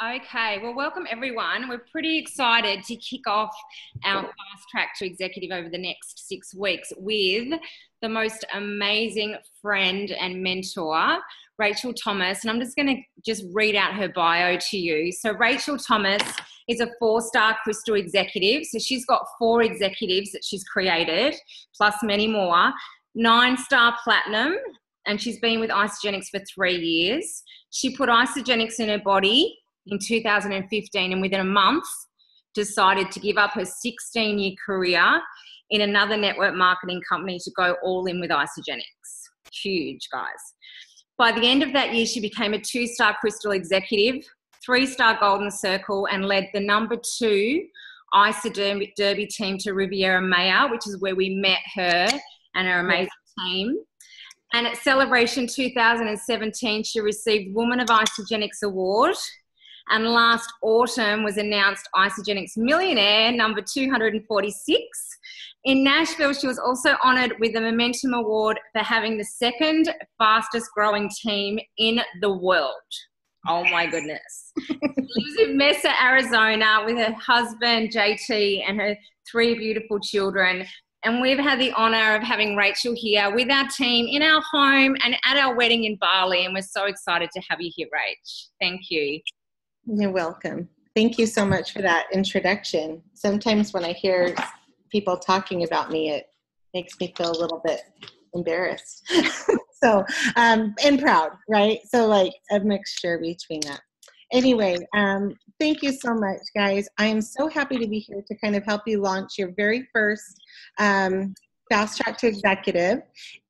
Okay, well, welcome everyone. We're pretty excited to kick off our fast track to executive over the next 6 weeks with the most amazing friend and mentor, Rachel Thomas. And I'm just going to read out her bio to you. So Rachel Thomas is a 4-star crystal executive. So she's got 4 executives that she's created, plus many more. 9-star platinum, and she's been with Isagenix for 3 years. She put Isagenix in her body in 2015, and within a month decided to give up her 16-year career in another network marketing company to go all in with Isagenix. Huge, guys. By the end of that year, she became a 2-star crystal executive, 3-star golden circle, and led the number 2 ISA Derby team to Riviera Maya, which is where we met her and her amazing team. And at Celebration 2017, she received Woman of Isagenix Award. And last autumn was announced Isagenix Millionaire number 246. In Nashville, she was also honoured with the Momentum Award for having the 2nd fastest growing team in the world. Oh my goodness. She lives in Mesa, Arizona with her husband, JT, and her 3 beautiful children. And we've had the honour of having Rachel here with our team in our home and at our wedding in Bali. And we're so excited to have you here, Rach. Thank you. You're welcome. Thank you so much for that introduction. Sometimes when I hear people talking about me, it makes me feel a little bit embarrassed. So, and proud, right? So like a mixture between that. Anyway, thank you so much, guys. I am so happy to be here to kind of help you launch your very first Fast Track to Executive.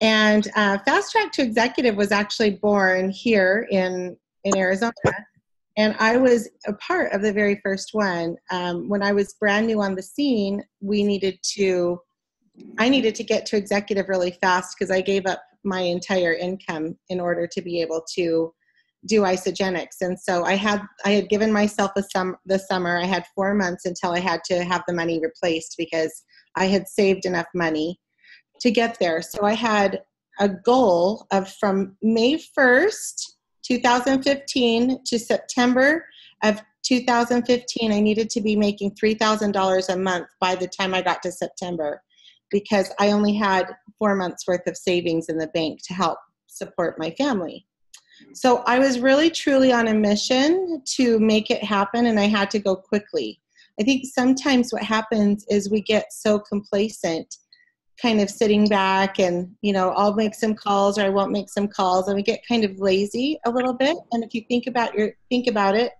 And Fast Track to Executive was actually born here in Arizona. And I was a part of the very first one. When I was brand new on the scene, I needed to get to executive really fast because I gave up my entire income in order to be able to do Isagenix. And so I had given myself the summer. I had 4 months until I had to have the money replaced because I had saved enough money to get there. So I had a goal of from May 1st, 2015 to September of 2015, I needed to be making $3,000 a month by the time I got to September because I only had 4 months worth of savings in the bank to help support my family. So I was really truly on a mission to make it happen, and I had to go quickly. I think sometimes what happens is we get so complacent, kind of sitting back and, I'll make some calls or I won't make some calls, and we get kind of lazy a little bit. And if you think about it,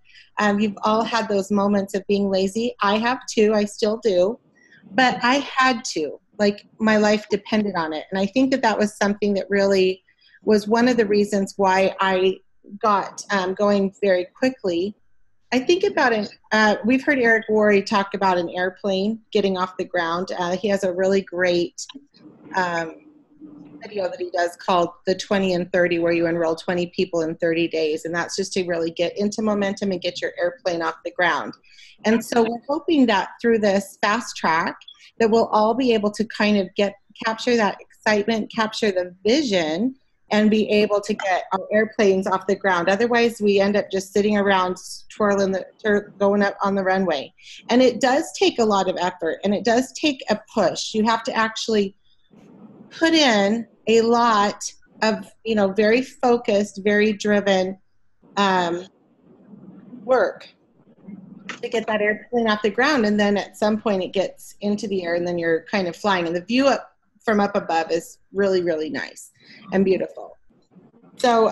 you've all had those moments of being lazy. I have too. I still do. But I had to. Like, my life depended on it. And I think that was something that really was one of the reasons why I got going very quickly. I think about it. We've heard Eric Worre talk about an airplane getting off the ground. He has a really great video that he does called the 20 and 30, where you enroll 20 people in 30 days. And that's just to really get into momentum and get your airplane off the ground. And so we're hoping that through this fast track that we'll all be able to kind of capture that excitement, capture the vision, and be able to get our airplanes off the ground. Otherwise, we end up just sitting around twirling going up on the runway. And it does take a lot of effort, and it does take a push. You have to actually put in a lot of, very focused, very driven work to get that airplane off the ground. And then at some point it gets into the air, and then you're kind of flying. And the view from up above is really, really nice and beautiful. So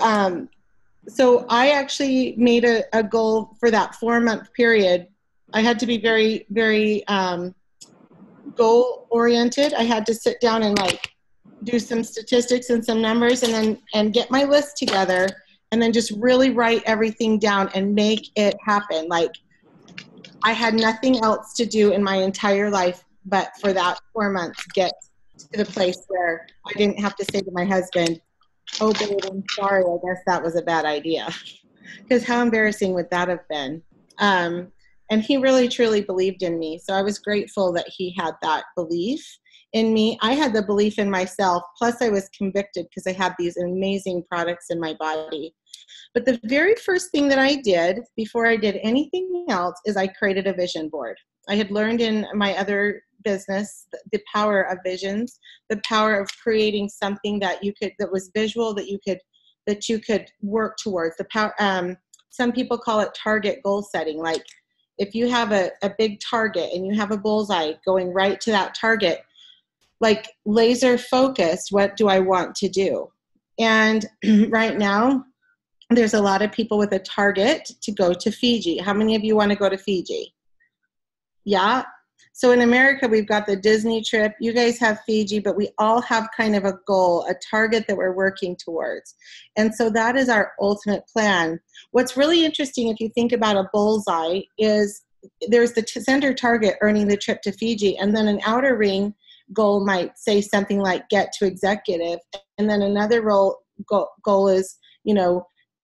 I actually made a goal for that 4-month period. I had to be very, very goal oriented. I had to sit down and do some statistics and some numbers, and get my list together, and then just really write everything down and make it happen. I had nothing else to do in my entire life but for that 4 months get to the place where I didn't have to say to my husband, "Oh, babe, I'm sorry, I guess that was a bad idea." Because how embarrassing would that have been? And he really, truly believed in me. So I was grateful that he had that belief in me. I had the belief in myself. Plus, I was convicted because I had these amazing products in my body. But the very first thing that I did before I did anything else is I created a vision board. I had learned in my other business the power of visions, the power of creating something that was visual, that you could work towards. The power. Some people call it target goal setting. Like if you have a big target and you have a bullseye going right to that target, like laser focused, what do I want to do? And right now, there's a lot of people with a target to go to Fiji. How many of you want to go to Fiji? Yeah. So in America, we've got the Disney trip. You guys have Fiji, but we all have kind of a goal, a target that we're working towards. And so that is our ultimate plan. What's really interesting, if you think about a bullseye, is there's the center target, earning the trip to Fiji, and then an outer ring goal might say something like get to executive. And then another goal is,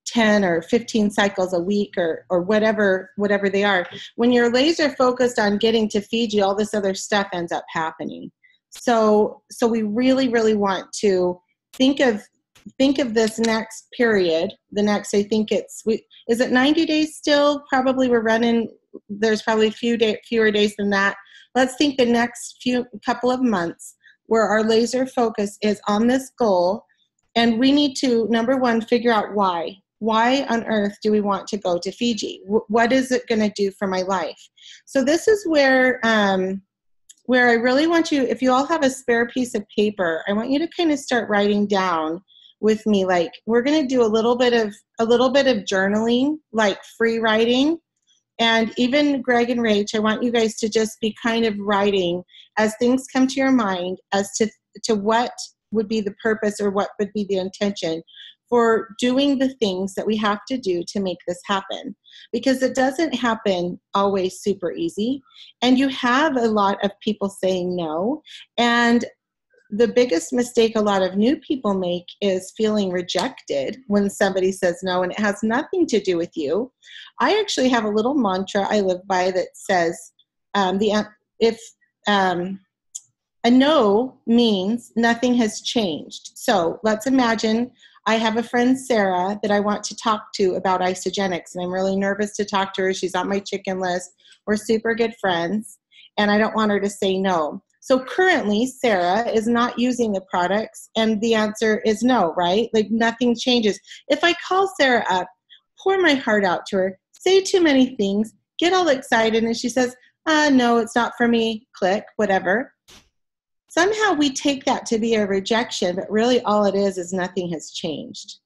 10 or 15 cycles a week or whatever they are. When you're laser focused on getting to Fiji, all this other stuff ends up happening. So we really, really want to think of this next period, is it 90 days still? Probably we're running, there's probably fewer days than that. Let's think the next couple of months where our laser focus is on this goal. And we need to, number one, figure out why. Why on earth do we want to go to Fiji? What is it going to do for my life? So this is where I really want you, if you all have a spare piece of paper, I want you to kind of start writing down with me. Like we're going to do a little bit of journaling, like free writing. And even Greg and Rach, I want you guys to just be kind of writing as things come to your mind as to what would be the purpose or what would be the intention for doing the things that we have to do to make this happen. Because it doesn't happen always super easy. And you have a lot of people saying no. And the biggest mistake a lot of new people make is feeling rejected when somebody says no, and it has nothing to do with you. I actually have a little mantra I live by that says, a no means nothing has changed. So let's imagine I have a friend, Sarah, that I want to talk to about Isagenix, and I'm really nervous to talk to her. She's on my chicken list. We're super good friends, and I don't want her to say no. So currently, Sarah is not using the products, and the answer is no, right? Like nothing changes. If I call Sarah up, pour my heart out to her, say too many things, get all excited, and she says, no, it's not for me, click, whatever. Somehow we take that to be a rejection, but really all it is nothing has changed.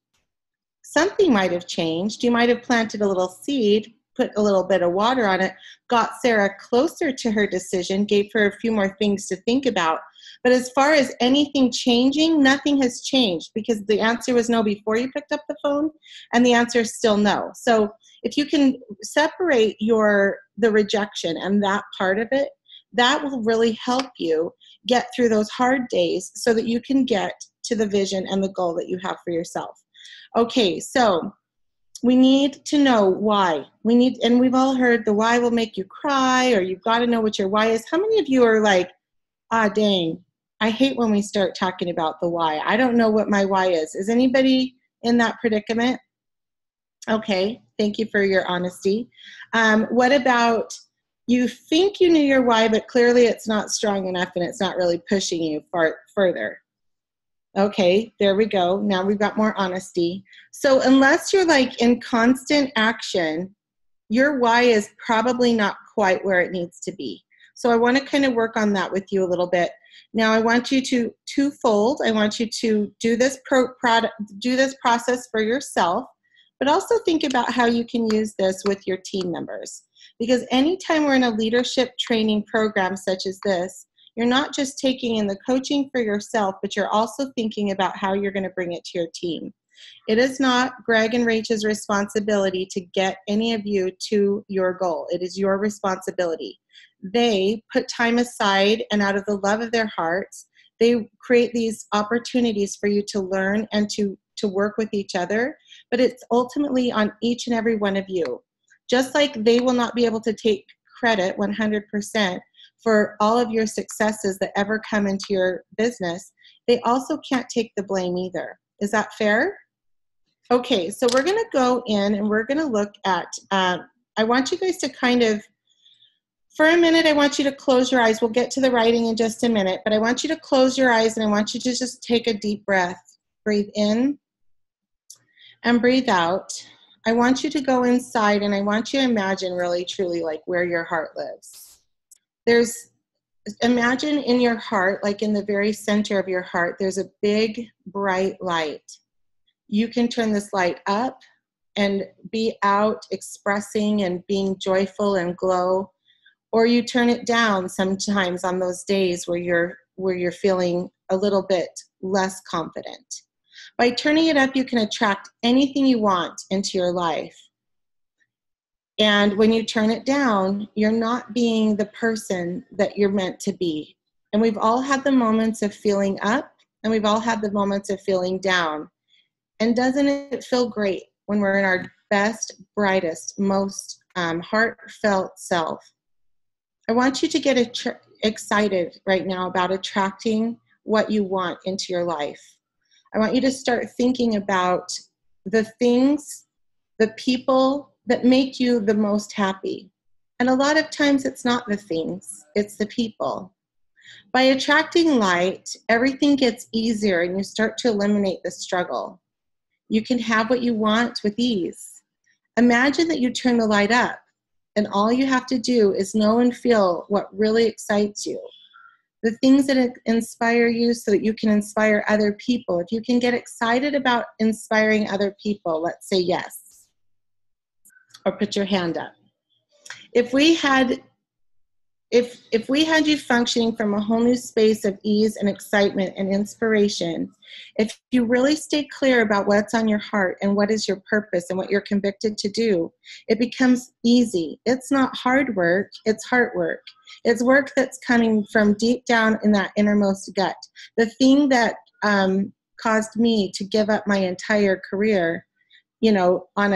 Something might have changed. You might have planted a little seed, put a little bit of water on it, got Sarah closer to her decision, gave her a few more things to think about. But as far as anything changing, nothing has changed because the answer was no before you picked up the phone, and the answer is still no. So if you can separate the rejection and that part of it, that will really help you get through those hard days so that you can get to the vision and the goal that you have for yourself. Okay, so we need to know why. And we've all heard the why will make you cry, or you've got to know what your why is. How many of you are like, dang, I hate when we start talking about the why. I don't know what my why is. Is anybody in that predicament? Okay, thank you for your honesty. What about you think you knew your why, but clearly it's not strong enough and it's not really pushing you further? Okay, there we go. Now we've got more honesty. So unless you're like in constant action, your why is probably not quite where it needs to be. So I want to kind of work on that with you a little bit. Now I want you to twofold. I want you to do this process for yourself, but also think about how you can use this with your team members. Because anytime we're in a leadership training program such as this, you're not just taking in the coaching for yourself, but you're also thinking about how you're going to bring it to your team. It is not Greg and Rach's responsibility to get any of you to your goal. It is your responsibility. They put time aside, and out of the love of their hearts, they create these opportunities for you to learn and to work with each other. But it's ultimately on each and every one of you. Just like they will not be able to take credit 100% for all of your successes that ever come into your business, they also can't take the blame either. Is that fair? Okay, so we're going to go in and we're going to look at, I want you guys to kind of, for a minute, I want you to close your eyes. We'll get to the writing in just a minute, but I want you to close your eyes and I want you to just take a deep breath. Breathe in and breathe out. I want you to go inside and I want you to imagine really, truly like where your heart lives. Imagine in your heart, like in the very center of your heart, there's a big, bright light. You can turn this light up and be out expressing and being joyful and glow, or you turn it down sometimes on those days where you're feeling a little bit less confident. By turning it up, you can attract anything you want into your life. And when you turn it down, you're not being the person that you're meant to be. And we've all had the moments of feeling up, and we've all had the moments of feeling down. And doesn't it feel great when we're in our best, brightest, most heartfelt self? I want you to get excited right now about attracting what you want into your life. I want you to start thinking about the things, the people that make you the most happy. And a lot of times it's not the things, it's the people. By attracting light, everything gets easier and you start to eliminate the struggle. You can have what you want with ease. Imagine that you turn the light up and all you have to do is know and feel what really excites you. The things that inspire you so that you can inspire other people. If you can get excited about inspiring other people, let's say yes. Or put your hand up. If we had you functioning from a whole new space of ease and excitement and inspiration, if you really stay clear about what's on your heart and what is your purpose and what you're convicted to do, it becomes easy. It's not hard work, it's heart work. It's work that's coming from deep down in that innermost gut. The thing that caused me to give up my entire career, on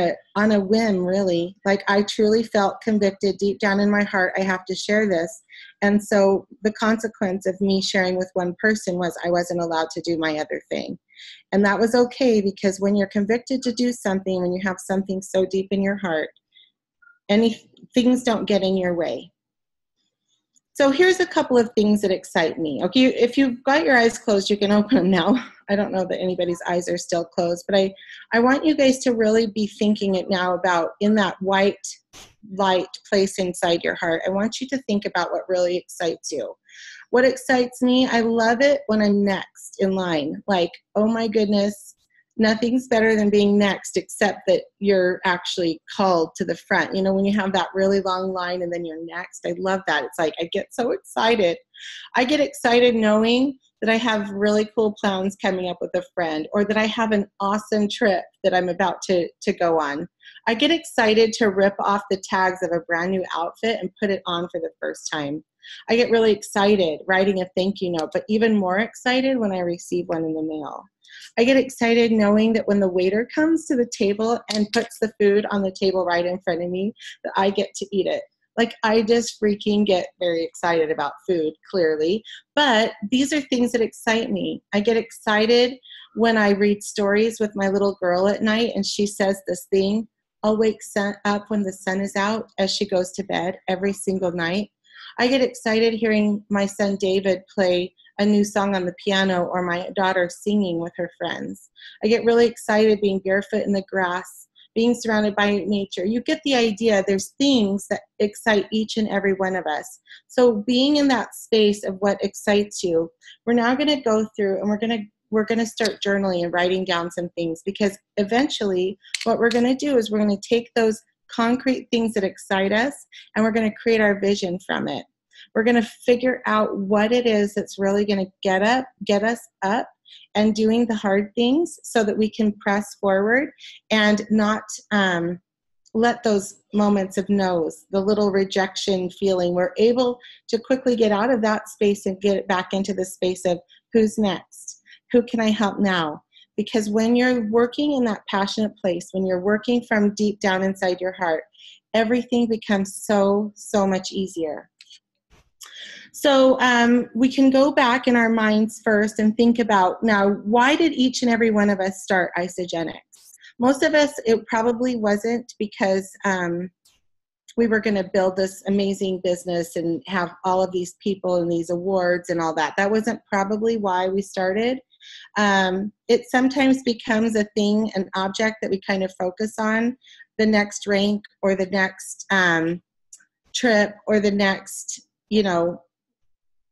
a whim, really. Like, I truly felt convicted deep down in my heart, I have to share this. And so the consequence of me sharing with one person was I wasn't allowed to do my other thing. And that was okay, because when you're convicted to do something, when you have something so deep in your heart, things don't get in your way. So here's a couple of things that excite me. Okay, if you've got your eyes closed, you can open them now. I don't know that anybody's eyes are still closed, but I want you guys to really be thinking it now about in that white light place inside your heart. I want you to think about what really excites you. What excites me, I love it when I'm next in line. Like, oh my goodness, nothing's better than being next, except that you're actually called to the front. When you have that really long line and then you're next, I love that. It's like, I get so excited. I get excited knowing that I have really cool plans coming up with a friend, or that I have an awesome trip that I'm about to go on. I get excited to rip off the tags of a brand new outfit and put it on for the first time. I get really excited writing a thank you note, but even more excited when I receive one in the mail. I get excited knowing that when the waiter comes to the table and puts the food on the table right in front of me, that I get to eat it. Like, I just freaking get very excited about food, clearly. But these are things that excite me. I get excited when I read stories with my little girl at night and she says this thing, I'll wake up when the sun is out, as she goes to bed every single night. I get excited hearing my son David play a new song on the piano, or my daughter singing with her friends. I get really excited being barefoot in the grass, being surrounded by nature. You get the idea. There's things that excite each and every one of us. So being in that space of what excites you, we're now going to go through and we're going to start journaling and writing down some things, because eventually what we're going to do is we're going to take those concrete things that excite us and we're going to create our vision from it. We're going to figure out what it is that's really going to get us up and doing the hard things so that we can press forward and not let those moments of no's, the little rejection feeling, we're able to quickly get out of that space and get back into the space of who's next? Who can I help now? Because when you're working in that passionate place, when you're working from deep down inside your heart, everything becomes so much easier. So we can go back in our minds first and think about, now, why did each and every one of us start Isagenix? Most of us, it probably wasn't because we were going to build this amazing business and have all of these people and these awards and all that. That wasn't probably why we started. It sometimes becomes a thing, an object that we kind of focus on, the next rank or the next trip or the next,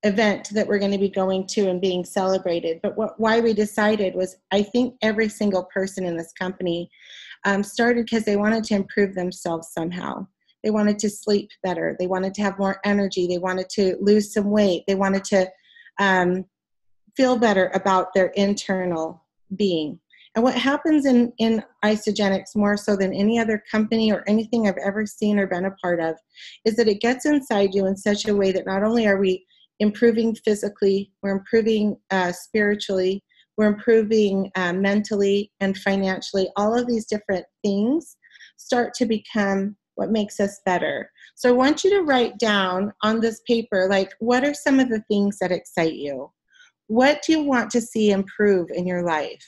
event that we're going to be going to and being celebrated. But why we decided was, I think every single person in this company started because they wanted to improve themselves somehow. They wanted to sleep better. They wanted to have more energy. They wanted to lose some weight. They wanted to feel better about their internal being. And what happens in Isagenix, more so than any other company or anything I've ever seen or been a part of, is that it gets inside you in such a way that not only are we improving physically, we're improving spiritually, we're improving mentally and financially. All of these different things start to become what makes us better. So I want you to write down on this paper, like, what are some of the things that excite you? What do you want to see improve in your life?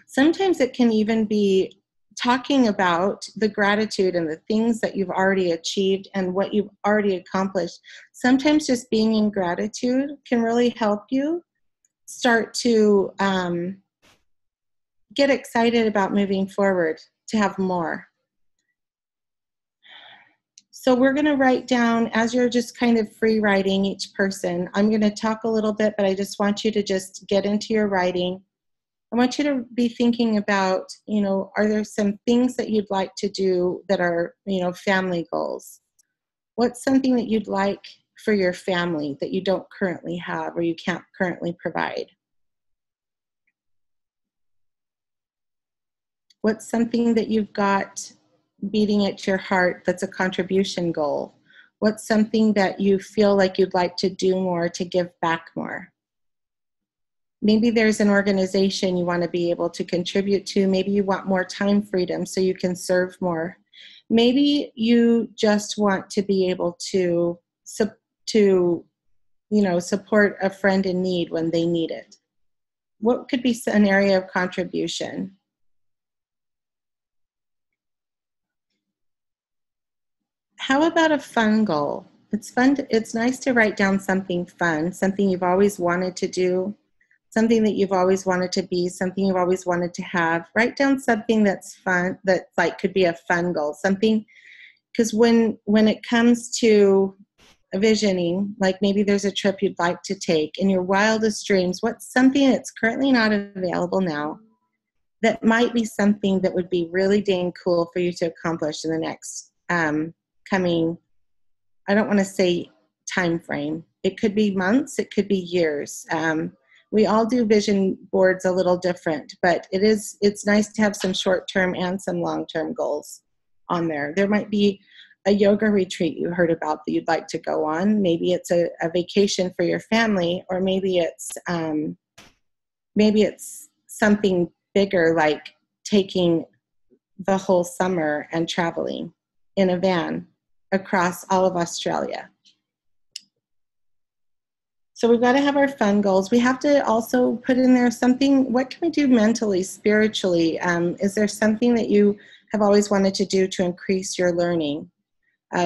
Sometimes it can even be talking about the gratitude and the things that you've already achieved and what you've already accomplished. Sometimes just being in gratitude can really help you start to get excited about moving forward, to have more. So we're going to write down, as you're just kind of free writing each person, I'm going to talk a little bit, but I just want you to just get into your writing. I want you to be thinking about, are there some things that you'd like to do that are, family goals? What's something that you'd like for your family that you don't currently have or you can't currently provide? What's something that you've got beating at your heart that's a contribution goal? What's something that you feel like you'd like to do more to give back more? Maybe there's an organization you want to be able to contribute to. Maybe you want more time freedom so you can serve more. Maybe you just want to be able to support a friend in need when they need it. What could be an area of contribution? How about a fun goal? It's fun. It's nice to write down something fun, something you've always wanted to do, something that you've always wanted to be, something you've always wanted to have. Write down something that's fun, that could be a fun goal. Something, because when it comes to visioning, like maybe there's a trip you'd like to take in your wildest dreams, what's something that's currently not available now that might be something that would be really dang cool for you to accomplish in the next coming, I don't want to say time frame. It could be months, it could be years. We all do vision boards a little different, but it's nice to have some short-term and some long-term goals on there. There might be a yoga retreat you heard about that you'd like to go on. Maybe it's a vacation for your family, or maybe it's something bigger, like taking the whole summer and traveling in a van across all of Australia. So we've got to have our fun goals. We have to also put in there something, what can we do mentally, spiritually? Is there something that you have always wanted to do to increase your learning?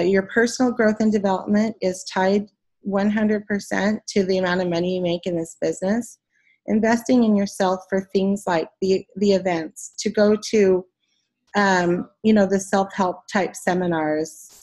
Your personal growth and development is tied 100% to the amount of money you make in this business. Investing in yourself for things like the events, to go to, the self-help type seminars.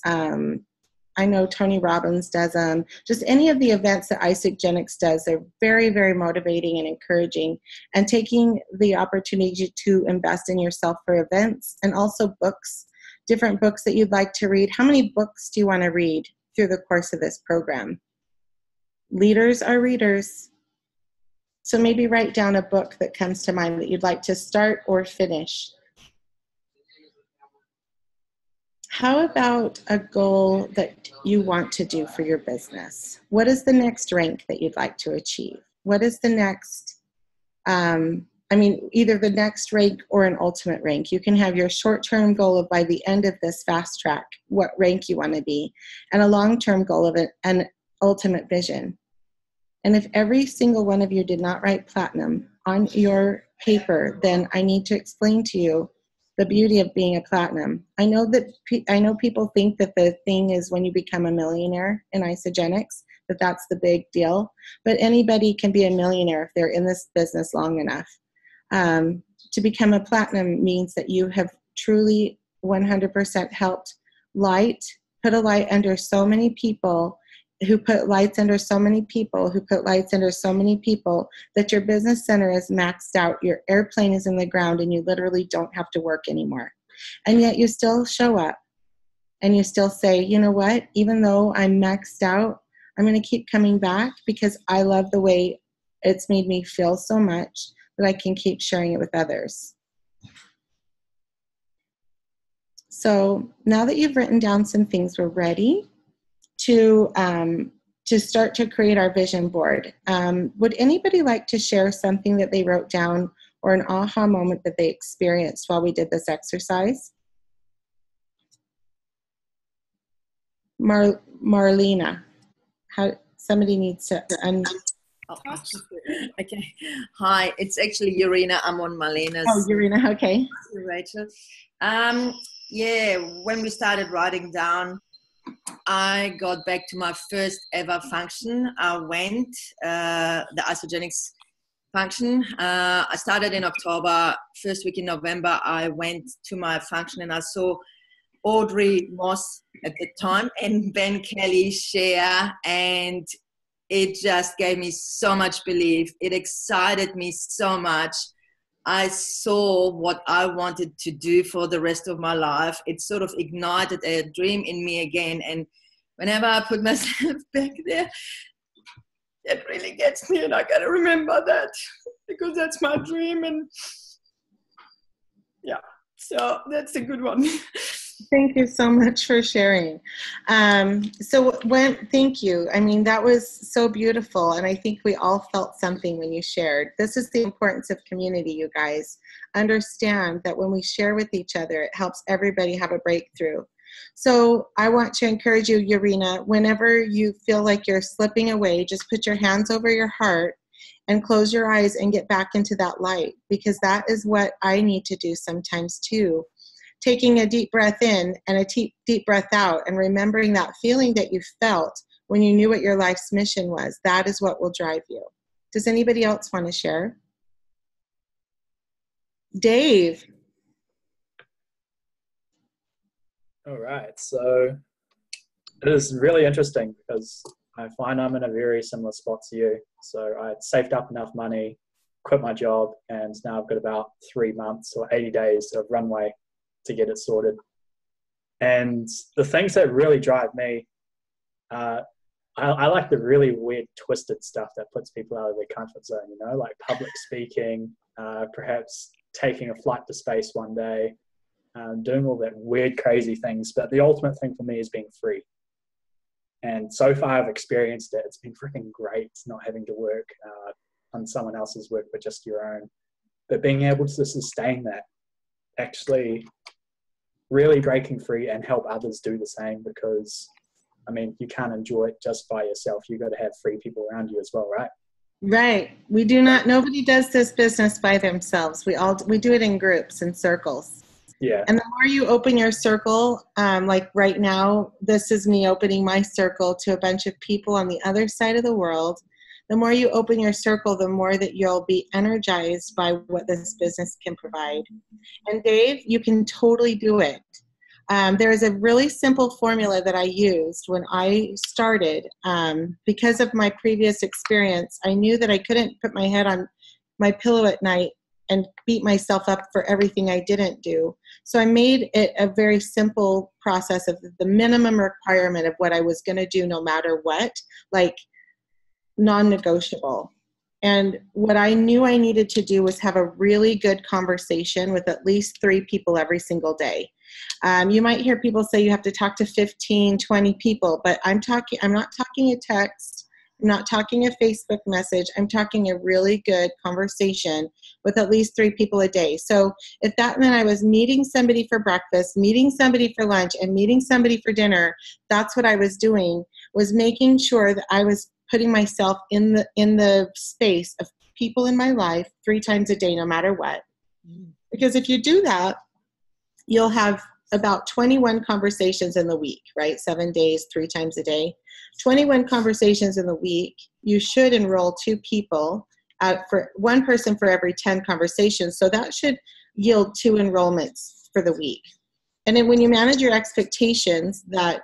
I know Tony Robbins does them. Just any of the events that Isagenix does, they're very, very motivating and encouraging. And taking the opportunity to invest in yourself for events, and also books, different books that you'd like to read. How many books do you want to read through the course of this program? Leaders are readers. So maybe write down a book that comes to mind that you'd like to start or finish. How about a goal that you want to do for your business? What is the next rank that you'd like to achieve? What is the next, either the next rank or an ultimate rank. You can have your short-term goal of, by the end of this fast track, what rank you want to be, and a long-term goal of an ultimate vision. And if every single one of you did not write platinum, on your paper, then I need to explain to you the beauty of being a platinum. I know people think that the thing is when you become a millionaire in Isagenix, that's the big deal. But anybody can be a millionaire if they're in this business long enough. To become a platinum means that you have truly 100% helped put a light under so many people who put lights under so many people who put lights under so many people that your business center is maxed out, your airplane is in the ground, and you literally don't have to work anymore. And yet you still show up and you still say, you know what, even though I'm maxed out, I'm going to keep coming back because I love the way it's made me feel so much that I can keep sharing it with others. So now that you've written down some things, we're ready to start to create our vision board. Would anybody like to share something that they wrote down or an aha moment that they experienced while we did this exercise? Marlena, somebody needs to Okay. Hi, it's actually Urena. I'm on Marlena's. Oh, Urena, okay. Rachel. Yeah, when we started writing down, I got back to my first ever function. I went, the Isagenix function. I started in October, first week in November, I went to my function and I saw Audrey Moss at the time and Ben Kelly share, and it just gave me so much belief. It excited me so much. I saw what I wanted to do for the rest of my life. It sort of ignited a dream in me again. And whenever I put myself back there, it really gets me, and I got to remember that because that's my dream. And yeah, so that's a good one. Thank you so much for sharing. Thank you. I mean, that was so beautiful. And I think we all felt something when you shared. This is the importance of community, you guys. Understand that when we share with each other, it helps everybody have a breakthrough. So I want to encourage you, Urena, whenever you feel like you're slipping away, just put your hands over your heart and close your eyes and get back into that light, because that is what I need to do sometimes too. Taking a deep breath in and a deep breath out and remembering that feeling that you felt when you knew what your life's mission was. That is what will drive you. Does anybody else want to share? Dave. All right. So it is really interesting because I find I'm in a very similar spot to you. So I saved up enough money, quit my job, and now I've got about 3 months or 80 days of runway to get it sorted. And the things that really drive me, I like the really weird, twisted stuff that puts people out of their comfort zone, you know, like public speaking, perhaps taking a flight to space one day, doing all that weird, crazy things. But the ultimate thing for me is being free. And so far I've experienced it. It's been freaking great not having to work on someone else's work, but just your own. But being able to sustain that, actually really breaking free and help others do the same, because I mean, you can't enjoy it just by yourself. You got to have free people around you as well, right? Right. We do not, nobody does this business by themselves. We do it in groups and circles. Yeah. And the more you open your circle, like right now, this is me opening my circle to a bunch of people on the other side of the world. The more you open your circle, the more that you'll be energized by what this business can provide. And Dave, you can totally do it. There is a really simple formula that I used when I started. Because of my previous experience, I knew that I couldn't put my head on my pillow at night and beat myself up for everything I didn't do. So I made it a very simple process of the minimum requirement of what I was going to do no matter what, like non-negotiable. And what I knew I needed to do was have a really good conversation with at least 3 people every single day. You might hear people say you have to talk to 15, 20 people, but I'm not talking a text. I'm not talking a Facebook message. I'm talking a really good conversation with at least 3 people a day. So if that meant I was meeting somebody for breakfast, meeting somebody for lunch, and meeting somebody for dinner, that's what I was doing, was making sure that I was putting myself in the space of people in my life 3 times a day, no matter what. Because if you do that, you'll have about 21 conversations in the week, right? 7 days, 3 times a day. 21 conversations in the week. You should enroll 2 people for 1 person for every 10 conversations. So that should yield 2 enrollments for the week. And then when you manage your expectations that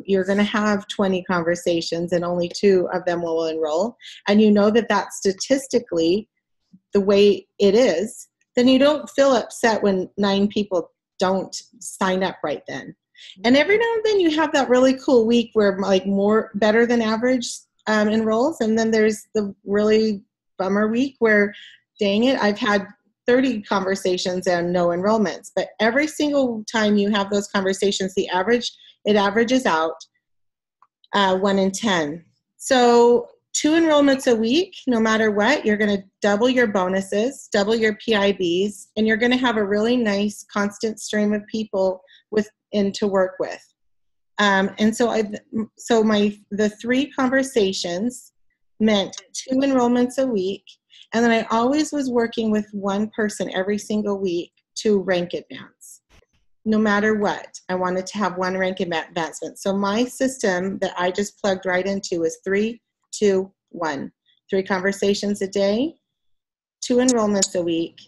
you're going to have 20 conversations and only 2 of them will enroll, and you know that that's statistically the way it is, then you don't feel upset when 9 people don't sign up right then. And every now and then you have that really cool week where like more better than average enrolls, and then there's the really bummer week where, dang it, I've had 30 conversations and no enrollments. But every single time you have those conversations, it averages out 1 in 10. So 2 enrollments a week, no matter what, you're going to double your bonuses, double your PIBs, and you're going to have a really nice constant stream of people to work with. And so the 3 conversations meant 2 enrollments a week. And then I always was working with 1 person every single week to rank advance. No matter what, I wanted to have 1 rank advancement. So my system that I just plugged right into is 3, 2, 1. 3 conversations a day, 2 enrollments a week,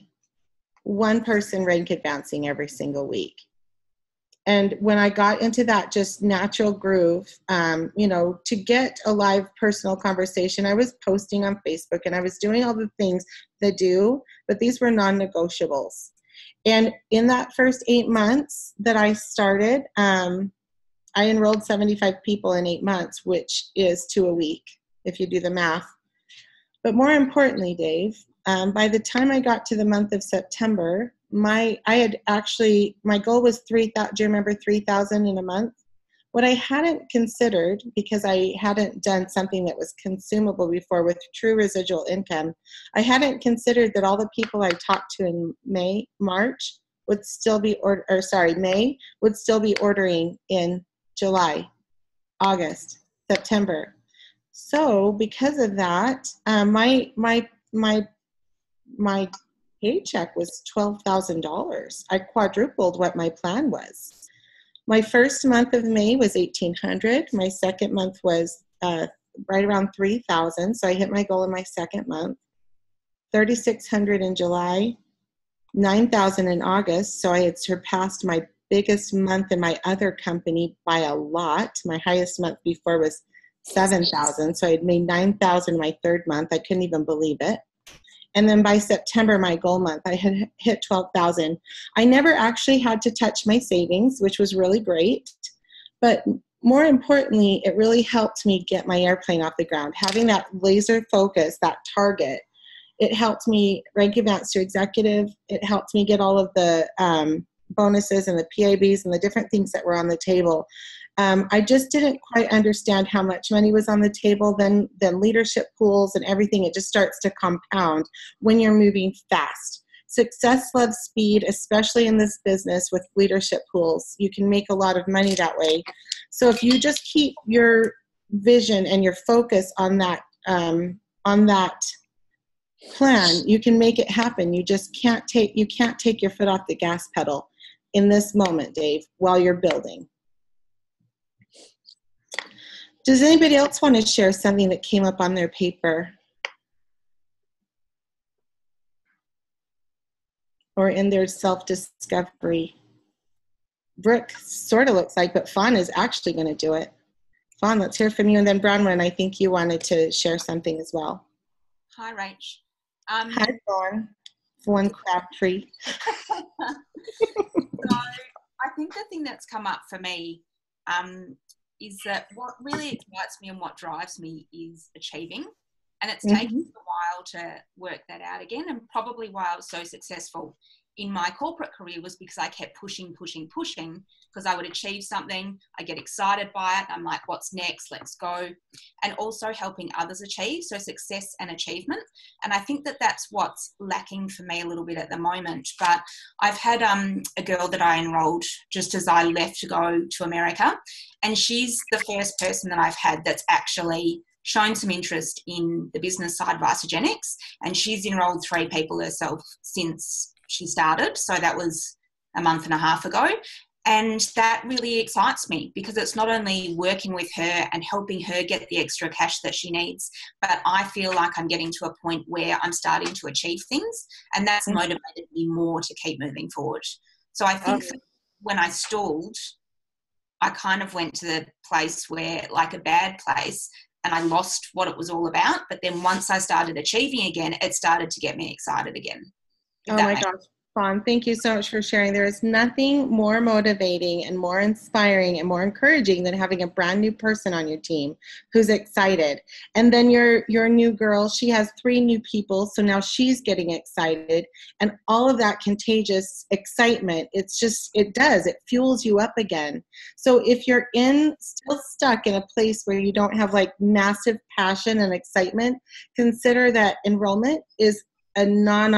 1 person rank advancing every single week. And when I got into that just natural groove, to get a live personal conversation, I was posting on Facebook and I was doing all the things that do, but these were non-negotiables. And in that first 8 months that I started, I enrolled 75 people in 8 months, which is 2 a week, if you do the math. But more importantly, Dave, by the time I got to the month of September, my goal was 3,000. Do you remember 3,000 in a month? What I hadn't considered, because I hadn't done something that was consumable before with true residual income, I hadn't considered that all the people I talked to in May would still be ordering in July, August, September. So because of that, my paycheck was $12,000. I quadrupled what my plan was. My first month of May was $1,800. My second month was right around $3,000. So I hit my goal in my second month. $3,600 in July, $9,000 in August. So I had surpassed my biggest month in my other company by a lot. My highest month before was $7,000. So I had made $9,000 my third month. I couldn't even believe it. And then by September, my goal month, I had hit $12,000. I never actually had to touch my savings, which was really great. But more importantly, it really helped me get my airplane off the ground. Having that laser focus, that target, it helped me rank advance to executive. It helped me get all of the bonuses and the PIBs and the different things that were on the table. I just didn't quite understand how much money was on the table. Then leadership pools and everything, it just starts to compound when you're moving fast. Success loves speed, especially in this business with leadership pools. You can make a lot of money that way. So if you just keep your vision and your focus on that plan, you can make it happen. You can't take your foot off the gas pedal in this moment, Dave, while you're building. Does anybody else want to share something that came up on their paper or in their self-discovery? Brooke sort of looks like, but Fawn is actually going to do it. Fawn, let's hear from you. And then Bronwyn, I think you wanted to share something as well. Hi, Rach. Hi, Fawn. Fawn Crabtree. So I think the thing that's come up for me is that what really excites me and what drives me is achieving. And it's taken a while to work that out again, and probably why I was so successful in my corporate career was because I kept pushing, because I would achieve something, I get excited by it, I'm like, what's next, let's go. And also helping others achieve, so success and achievement. And I think that that's what's lacking for me a little bit at the moment. But I've had a girl that I enrolled just as I left to go to America, and she's the first person that I've had that's actually shown some interest in the business side of Isagenix, and she's enrolled 3 people herself since she started. So that was a month and a half ago. And that really excites me because it's not only working with her and helping her get the extra cash that she needs, but I feel like I'm getting to a point where I'm starting to achieve things, and that's motivated me more to keep moving forward. So I think when I stalled, I kind of went to the place where, like a bad place, and I lost what it was all about. But then once I started achieving again, it started to get me excited again. Oh my gosh, Fawn, thank you so much for sharing. There is nothing more motivating and more inspiring and more encouraging than having a brand new person on your team who's excited. And then your new girl, she has 3 new people, so now she's getting excited. And all of that contagious excitement, it fuels you up again. So if you're still stuck in a place where you don't have like massive passion and excitement, consider that enrollment is a non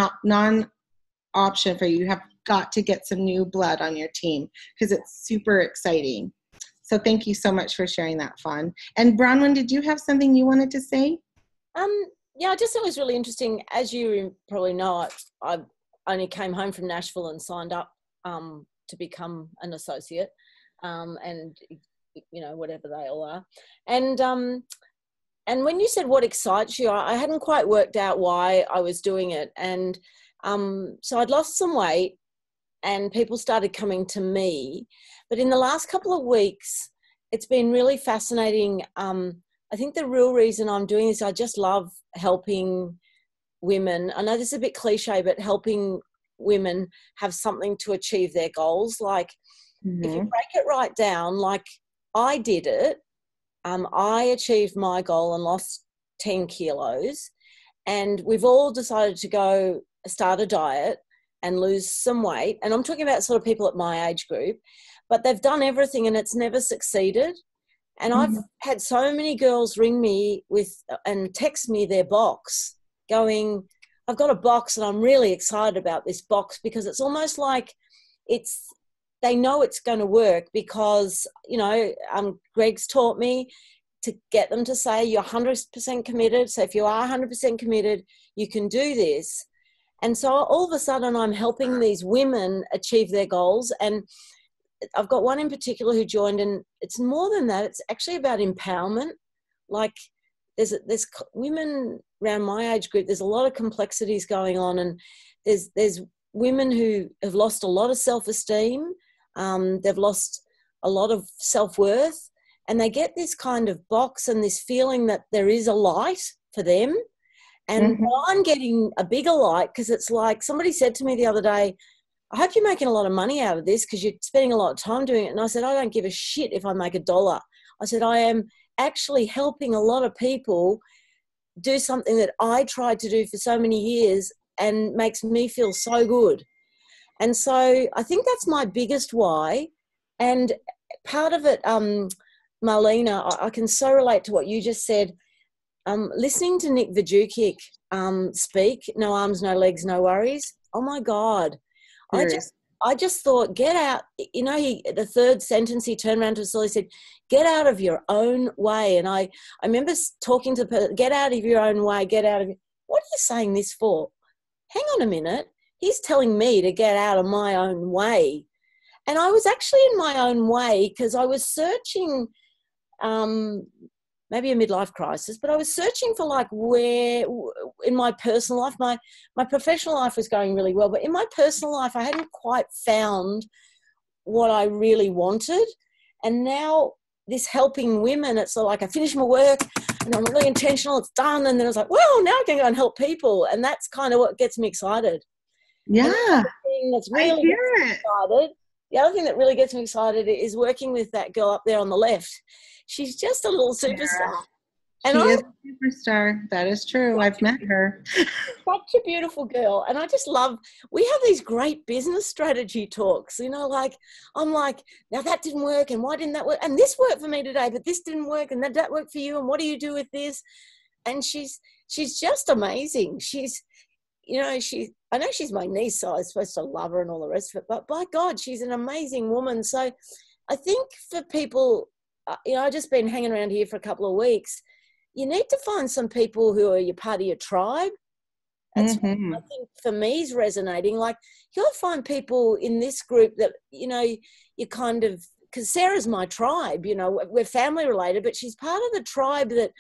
option for you. You have got to get some new blood on your team because it's super exciting. So thank you so much for sharing that, Fawn. And Bronwyn, did you have something you wanted to say? Yeah, I just thought it was really interesting. As you probably know, I only came home from Nashville and signed up to become an associate, and whatever they all are. And when you said what excites you, I hadn't quite worked out why I was doing it. And so I'd lost some weight and people started coming to me. But in the last couple of weeks, it's been really fascinating. I think the real reason I'm doing this, I just love helping women. I know this is a bit cliche, but helping women have something to achieve their goals. Like if you break it right down, like I did it, I achieved my goal and lost 10 kilos. And we've all decided to go start a diet and lose some weight. And I'm talking about sort of people at my age group, but they've done everything and it's never succeeded. And I've had so many girls ring me and text me their box going, I've got a box and I'm really excited about this box, because it's almost like they know it's going to work because, Greg's taught me to get them to say you're 100% committed. So if you are 100% committed, you can do this. And so all of a sudden I'm helping these women achieve their goals. And I've got one in particular who joined, and it's more than that. It's actually about empowerment. Like there's women around my age group, there's a lot of complexities going on, and there's women who have lost a lot of self-esteem. They've lost a lot of self-worth, and they get this kind of box and this feeling that there is a light for them. And I'm getting a bigger light, because it's like somebody said to me the other day, I hope you're making a lot of money out of this because you're spending a lot of time doing it. And I said, I don't give a shit if I make $1. I said, I am actually helping a lot of people do something that I tried to do for so many years and makes me feel so good. And so I think that's my biggest why. And part of it, Marlena, I can so relate to what you just said. Listening to Nick Vujicic speak, no arms, no legs, no worries. Oh my God. I just thought, get out. The third sentence he turned around to us all, he said, get out of your own way. And I remember talking to the person, get out of your own way, get out of, what are you saying this for? Hang on a minute. He's telling me to get out of my own way. And I was actually in my own way because I was searching, maybe a midlife crisis, but I was searching for like where in my personal life, my professional life was going really well, but in my personal life, I hadn't quite found what I really wanted. And now this helping women, it's like I finished my work and I'm really intentional, it's done. And then I was like, well, now I can go and help people. And that's kind of what gets me excited. Yeah. The other thing that really gets me excited is working with that girl up there on the left. She's just a little superstar. She is a superstar. That is true. I've met her. Such a beautiful girl. And I just love, we have these great business strategy talks, like, I'm like, now that didn't work. And why didn't that work? And this worked for me today, but this didn't work. And that worked for you. And what do you do with this? And she's just amazing. I know she's my niece, so I was supposed to love her and all the rest of it, but by God, she's an amazing woman. So I think for people, I've just been hanging around here for a couple of weeks. you need to find some people who are your part of your tribe. That's what I think for me is resonating. Like, you'll find people in this group that, you know, you kind of, because Sarah's my tribe, you know, we're family related, but she's part of the tribe that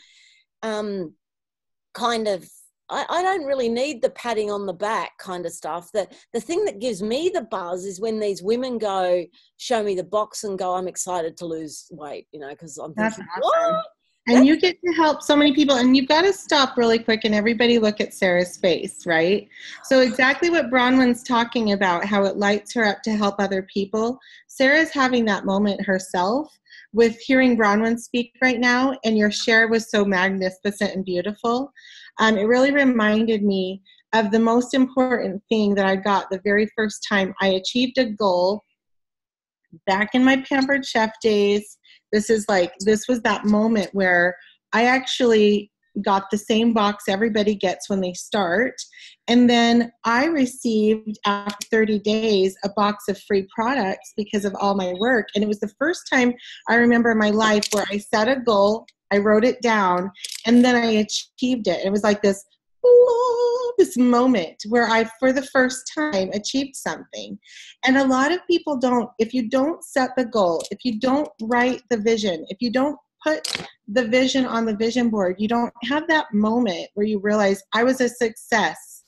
kind of, I don't really need the patting on the back kind of stuff. The thing that gives me the buzz is when these women go, show me the box and go, I'm excited to lose weight, you know, because I'm thinking, That's awesome. What? And you get to help so many people, and you've got to stop really quick and everybody look at Sarah's face, right? So exactly what Bronwyn's talking about, how it lights her up to help other people. Sarah's having that moment herself with hearing Bronwyn speak right now, and your share was so magnificent and beautiful. It really reminded me of the most important thing that I got the very first time I achieved a goal back in my Pampered Chef days. This was that moment where I actually got the same box everybody gets when they start. And then I received, after 30 days, a box of free products because of all my work. And it was the first time I remember in my life where I set a goal, I wrote it down, and then I achieved it. It was like this moment where I, for the first time, achieved something. And a lot of people don't, if you don't set the goal, if you don't write the vision, if you don't put the vision on the vision board, you don't have that moment where you realize I was a success.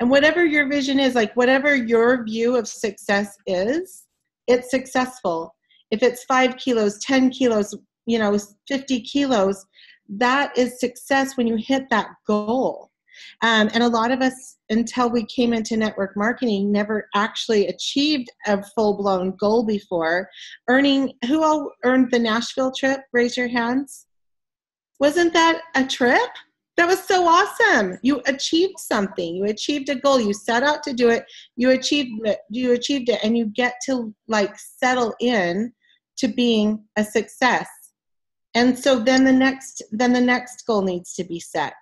And whatever your vision is, like whatever your view of success is, it's successful. If it's 5 kilos, 10 kilos, 50 kilos, that is success when you hit that goal. And a lot of us, until we came into network marketing, never actually achieved a full-blown goal before. Who all earned the Nashville trip? Raise your hands. Wasn't that a trip? That was so awesome. You achieved something. You achieved a goal. You set out to do it. You achieved it, and you get to settle in to being a success. And so then the next goal needs to be set.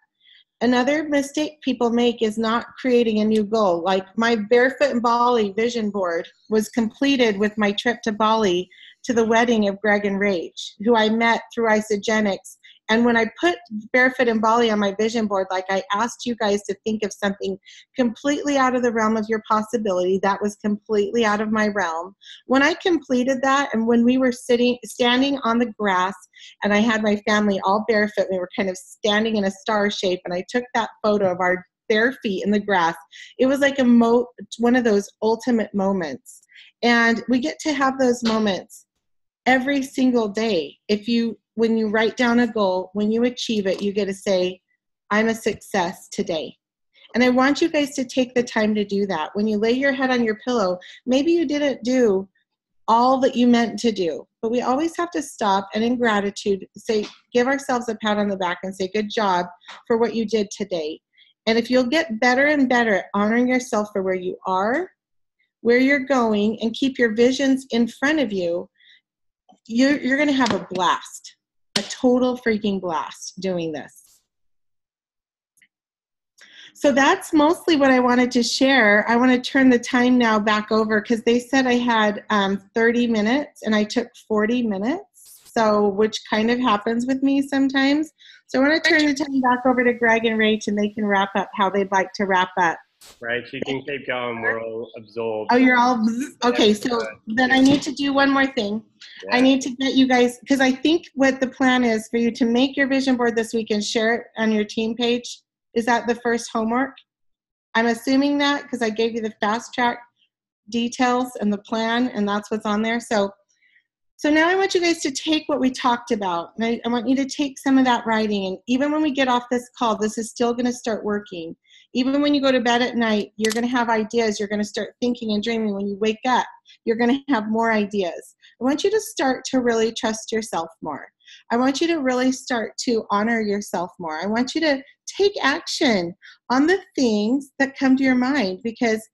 Another mistake people make is not creating a new goal. Like my Barefoot in Bali vision board was completed with my trip to Bali to the wedding of Greg and Rach, who I met through Isogenics. And when I put Barefoot in Bali on my vision board, I asked you guys to think of something completely out of the realm of your possibility, that was completely out of my realm. When I completed that, and when we were standing on the grass, and I had my family all barefoot, we were kind of standing in a star shape, and I took that photo of our bare feet in the grass. It was like one of those ultimate moments. And we get to have those moments every single day. When you write down a goal, when you achieve it, you get to say, I'm a success today. And I want you guys to take the time to do that. When you lay your head on your pillow, maybe you didn't do all that you meant to do, but we always have to stop and in gratitude give ourselves a pat on the back and say, good job for what you did today. And if you'll get better and better at honoring yourself for where you are, where you're going, and keep your visions in front of you, you're going to have a blast. A total freaking blast doing this. So that's mostly what I wanted to share. I want to turn the time now back over because they said I had 30 minutes and I took 40 minutes, which kind of happens with me sometimes. So I want to turn the time back over to Greg and Rach, and they can wrap up how they'd like to wrap up. Right, you can keep going. We're all absorbed. Oh, you're all okay. So then I need to do one more thing. Yeah. I need to get you guys, because I think what the plan is for you to make your vision board this week and share it on your team page. Is that the first homework? I'm assuming that because I gave you the fast track details and the plan, and that's what's on there. So now I want you guys to take what we talked about. And I want you to take some of that writing. And even when we get off this call, this is still going to start working. Even when you go to bed at night, you're going to have ideas. You're going to start thinking and dreaming. When you wake up, you're going to have more ideas. I want you to start to really trust yourself more. I want you to really start to honor yourself more. I want you to take action on the things that come to your mind, because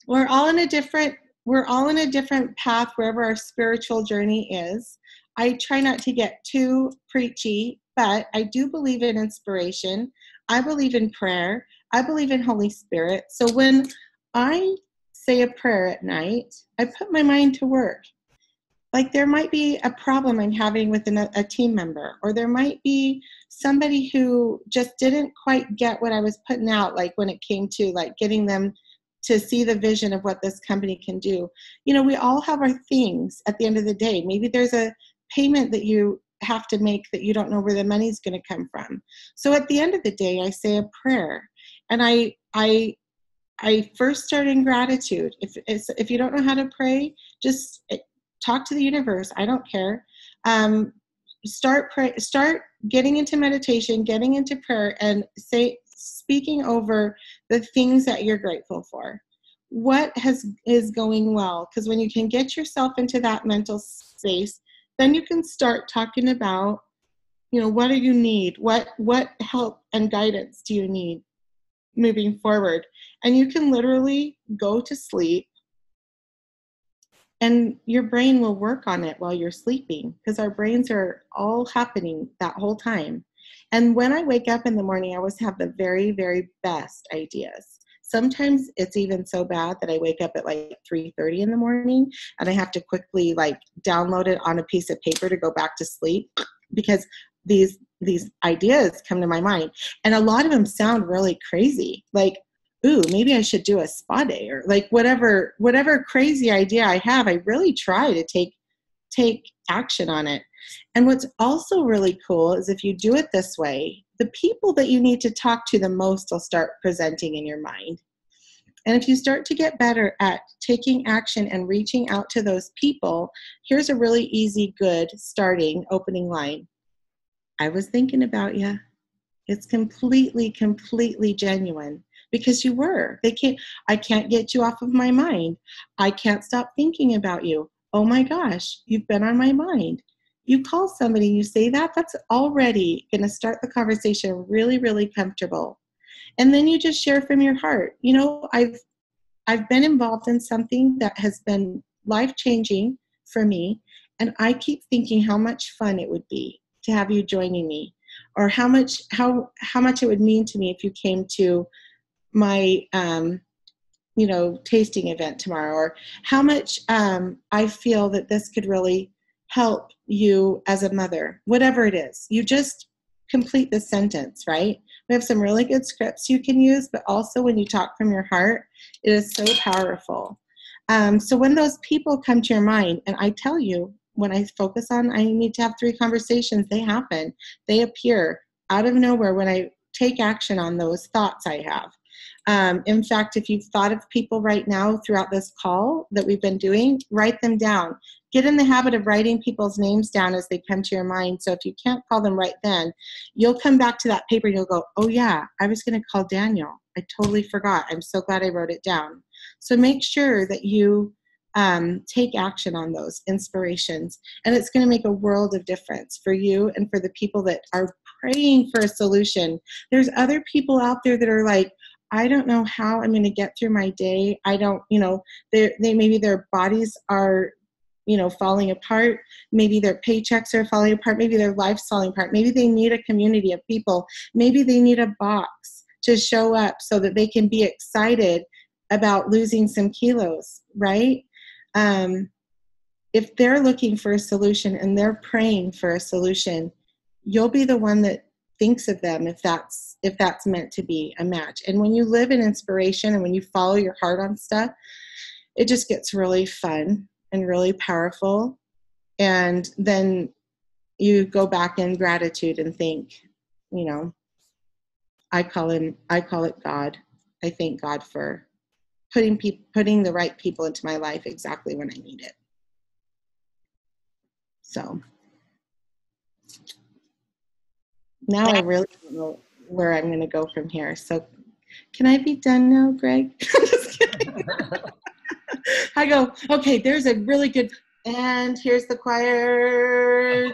we're all in a different path wherever our spiritual journey is. I try not to get too preachy, but I do believe in inspiration. I believe in prayer. I believe in Holy Spirit. So when I say a prayer at night, I put my mind to work. Like there might be a problem I'm having with a team member, or there might be somebody who just didn't quite get what I was putting out, like when it came to like getting them to see the vision of what this company can do. You know, we all have our things at the end of the day. Maybe there's a payment that you have to make that you don't know where the money's going to come from. So at the end of the day, I say a prayer, and I first start in gratitude. If you don't know how to pray, just talk to the universe. I don't care. Start getting into meditation, getting into prayer, and speaking over the things that you're grateful for. What is going well? Because when you can get yourself into that mental space, then you can start talking about, you know, what do you need? What help and guidance do you need moving forward? And you can literally go to sleep, and your brain will work on it while you're sleeping, because our brains are all happening that whole time. And when I wake up in the morning, I always have the very, very best ideas. Sometimes it's even so bad that I wake up at like 3:30 in the morning, and I have to quickly like download it on a piece of paper to go back to sleep, because these ideas come to my mind. And a lot of them sound really crazy. Like, ooh, maybe I should do a spa day, or like whatever crazy idea I have, I really try to take action on it. And what's also really cool is if you do it this way, the people that you need to talk to the most will start presenting in your mind. And if you start to get better at taking action and reaching out to those people, here's a really easy, good starting opening line. I was thinking about you. It's completely genuine, because you were. I can't get you off of my mind. I can't stop thinking about you. Oh my gosh, you've been on my mind. You call somebody and you say that's already going to start the conversation really, really comfortable. And then you just share from your heart. You know, I've been involved in something that has been life-changing for me, and I keep thinking how much fun it would be to have you joining me, or how much it would mean to me if you came to my tasting event tomorrow, or how much I feel that this could really help you as a mother. Whatever it is, you just complete the sentence, right? We have some really good scripts you can use, but also when you talk from your heart, it is so powerful. So when those people come to your mind, and I tell you, when I focus on, I need to have 3 conversations, they happen. They appear out of nowhere when I take action on those thoughts I have. In fact, if you've thought of people right now throughout this call that we've been doing, write them down. Get in the habit of writing people's names down as they come to your mind. So if you can't call them right then, you'll come back to that paper and you'll go, oh yeah, I was going to call Daniel. I totally forgot. I'm so glad I wrote it down. So make sure that you take action on those inspirations. And it's going to make a world of difference for you and for the people that are praying for a solution. There's other people out there that are like, I don't know how I'm going to get through my day. I don't, they maybe their bodies are, falling apart. Maybe their paychecks are falling apart. Maybe their life's falling apart. Maybe they need a community of people. Maybe they need a box to show up so that they can be excited about losing some kilos, right? If they're looking for a solution and they're praying for a solution, you'll be the one that thinks of them if that's meant to be a match. And when you live in inspiration and when you follow your heart on stuff, it just gets really fun and really powerful. And then you go back in gratitude and think, I call it God. I thank God for putting the right people into my life exactly when I need it. So now I really don't know where I'm going to go from here. So can I be done now, Greg? Just kidding. I go, okay, there's a really good, and here's the choir.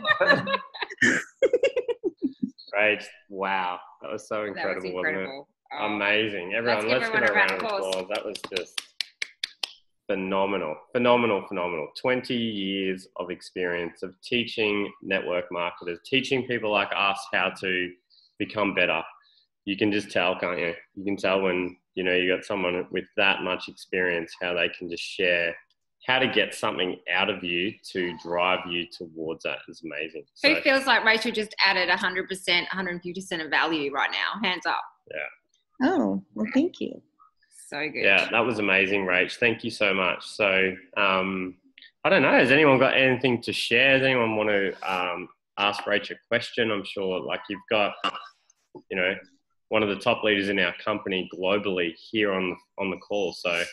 Great. Wow. That was so incredible, That was incredible. wasn't it? Amazing. Everyone, let's give a round of applause. That was just phenomenal. 20 years of experience of teaching network marketers, teaching people like us how to become better. You can just tell, can't you? You can tell when, you got someone with that much experience, how they can just share how to get something out of you to drive you towards that is amazing. Who feels like Rachel just added 100%, 150% of value right now? Hands up. Yeah. Oh, well, thank you. So good. Yeah, that was amazing, Rach. Thank you so much. So, I don't know. Has anyone got anything to share? Does anyone want to ask Rach a question? I'm sure, like, you've got, you know, one of the top leaders in our company globally here on the call. So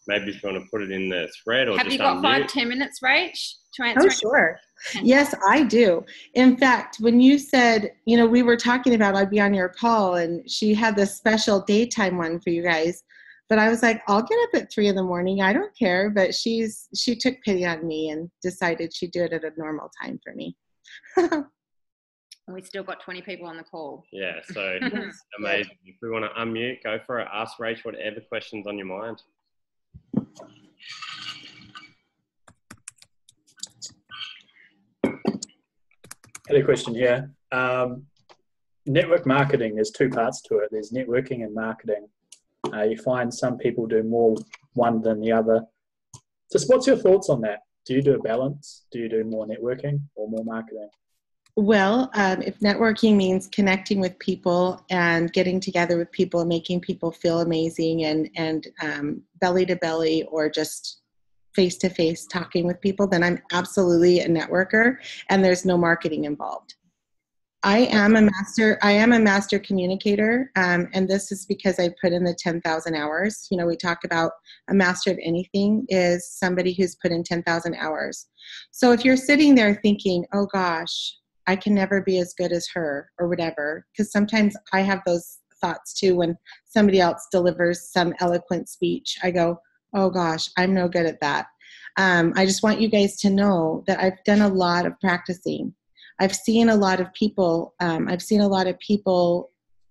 maybe if you want to put it in the thread or have just you got unmute. 5-10 minutes, Rach, to answer? Oh, sure. Yes, I do. In fact, when you said, you know, we were talking about I'd be on your call, and she had this special daytime one for you guys. But I was like, I'll get up at 3 a.m. I don't care. But she took pity on me and decided she'd do it at a normal time for me. And we still got 20 people on the call. Yeah, so amazing. If we want to unmute, go for it. Ask Rach whatever questions on your mind. I had a question here. Network marketing, there's 2 parts to it. There's networking and marketing. You find some people do more one than the other. Just what's your thoughts on that? Do you do a balance? Do you do more networking or more marketing? Well, if networking means connecting with people and getting together with people and making people feel amazing and belly to belly or just face to face talking with people, then I'm absolutely a networker and there's no marketing involved. I am a master communicator, and this is because I put in the 10,000 hours. You know, we talk about a master of anything is somebody who's put in 10,000 hours. So if you're sitting there thinking, oh gosh, I can never be as good as her or whatever, because sometimes I have those thoughts too when somebody else delivers some eloquent speech. I go, oh gosh, I'm no good at that. I just want you guys to know that I've done a lot of practicing. I've seen a lot of people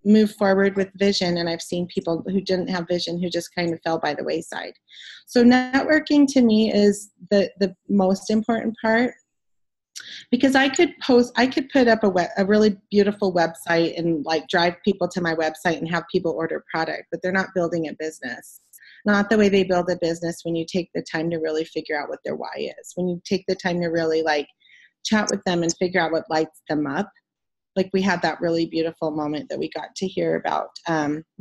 move forward with vision, and I've seen people who didn't have vision who just kind of fell by the wayside. So networking to me is the most important part, because I could put up a really beautiful website and like drive people to my website and have people order product, but they're not building a business. Not the way they build a business when you take the time to really figure out what their why is, when you take the time to really like chat with them and figure out what lights them up. Like we had that really beautiful moment that we got to hear about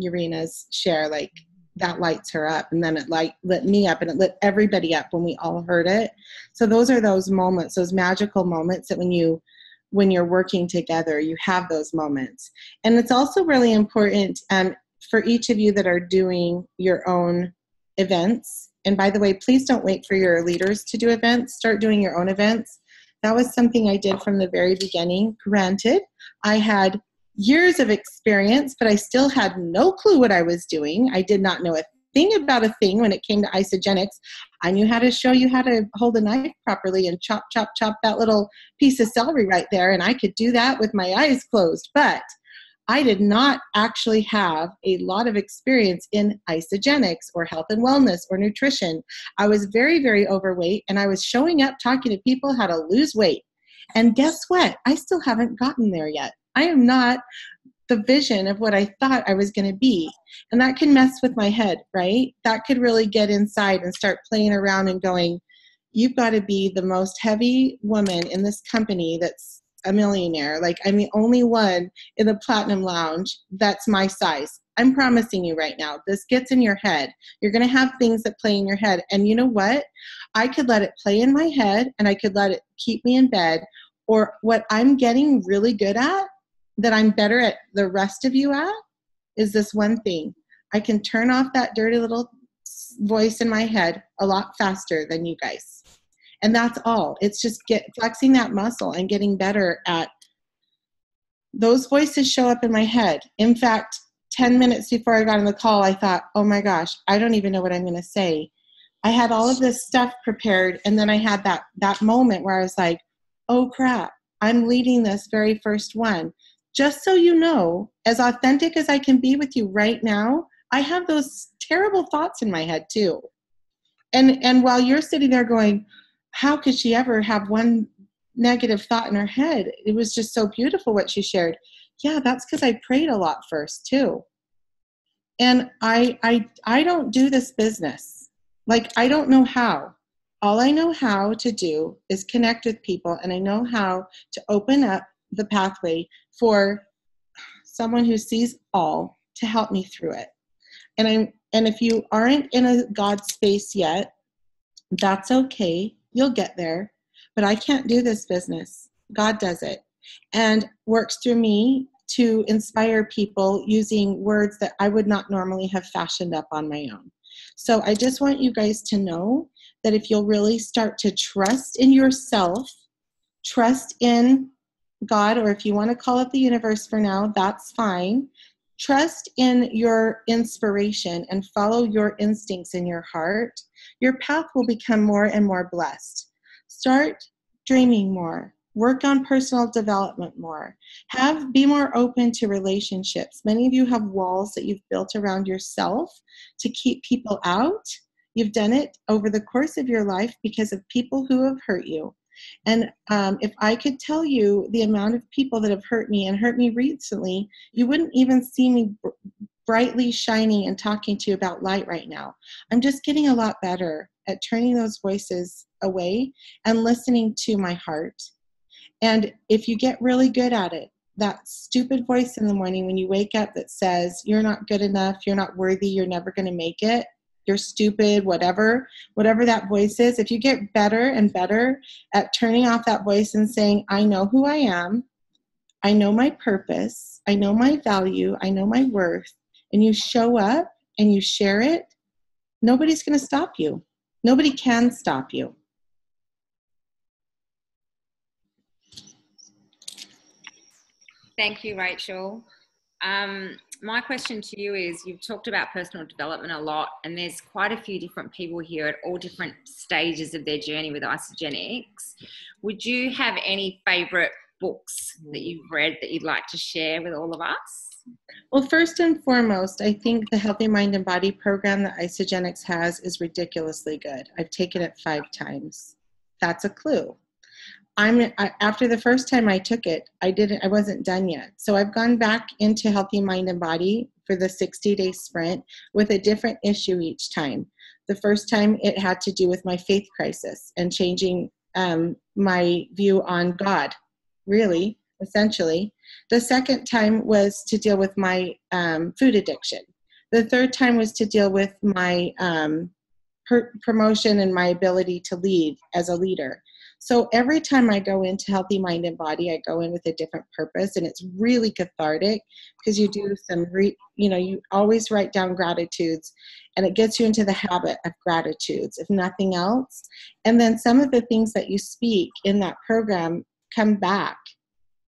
Urina's share, like that lights her up, and then it lit me up, and it lit everybody up when we all heard it. So those are those moments, those magical moments that when you're working together, you have those moments. And it's also really important for each of you that are doing your own events. And by the way, please don't wait for your leaders to do events. Start doing your own events. That was something I did from the very beginning. Granted, I had years of experience, but I still had no clue what I was doing. I did not know a thing about a thing when it came to Isagenix. I knew how to show you how to hold a knife properly and chop, chop, chop that little piece of celery right there, and I could do that with my eyes closed. But I did not actually have a lot of experience in Isagenix or health and wellness or nutrition. I was very, very overweight, and I was showing up talking to people how to lose weight. And guess what? I still haven't gotten there yet. I am not the vision of what I thought I was going to be. And that can mess with my head, right? That could really get inside and start playing around and going, you've got to be the most heavy woman in this company that's a millionaire. Like, I'm the only one in the platinum lounge that's my size. I'm promising you right now, this gets in your head. You're going to have things that play in your head. And you know what? I could let it play in my head, and I could let it keep me in bed. Or what I'm getting really good at, that I'm better at the rest of you at, is this one thing. I can turn off that dirty little voice in my head a lot faster than you guys. And that's all. It's just flexing that muscle and getting better at those voices show up in my head. In fact, 10 minutes before I got on the call, I thought, oh my gosh, I don't even know what I'm going to say. I had all of this stuff prepared, and then I had that moment where I was like, oh crap, I'm leading this very first one. Just so you know, as authentic as I can be with you right now, I have those terrible thoughts in my head too. And while you're sitting there going, how could she ever have one negative thought in her head? It was just so beautiful what she shared. Yeah, that's because I prayed a lot first too. And I don't do this business. Like, I don't know how. all I know how to do is connect with people, and I know how to open up the pathway for someone who sees all to help me through it. And if you aren't in a God space yet, that's okay. You'll get there. But I can't do this business. God does it and works through me to inspire people using words that I would not normally have fashioned up on my own. So I just want you guys to know that if you'll really start to trust in yourself, trust in God, or if you want to call it the universe for now, that's fine. Trust in your inspiration and follow your instincts in your heart. Your path will become more and more blessed. Start dreaming more. Work on personal development more. Be more open to relationships. Many of you have walls that you've built around yourself to keep people out. You've done it over the course of your life because of people who have hurt you. And if I could tell you the amount of people that have hurt me and hurt me recently, you wouldn't even see me brightly shining and talking to you about light right now. I'm just getting a lot better at turning those voices away and listening to my heart. And if you get really good at it, that stupid voice in the morning when you wake up that says, you're not good enough, you're not worthy, you're never going to make it, you're stupid, whatever that voice is, if you get better and better at turning off that voice and saying, I know who I am, I know my purpose, I know my value, I know my worth, and you show up and you share it, nobody's going to stop you. Nobody can stop you. Thank you, Rachel. My question to you is, you've talked about personal development a lot, and there's quite a few different people here at all different stages of their journey with Isagenix. Would you have any favorite books that you've read that you'd like to share with all of us? Well, first and foremost, I think the Healthy Mind and Body program that Isagenix has is ridiculously good. I've taken it 5 times. That's a clue. After the first time I took it, I wasn't done yet. So I've gone back into Healthy Mind and Body for the 60-day sprint with a different issue each time. The first time it had to do with my faith crisis and changing my view on God, really, essentially. The second time was to deal with my food addiction. The third time was to deal with my promotion and my ability to lead as a leader. So every time I go into Healthy Mind and Body, I go in with a different purpose, and it's really cathartic because you do you always write down gratitudes, and it gets you into the habit of gratitudes, if nothing else. And then some of the things that you speak in that program come back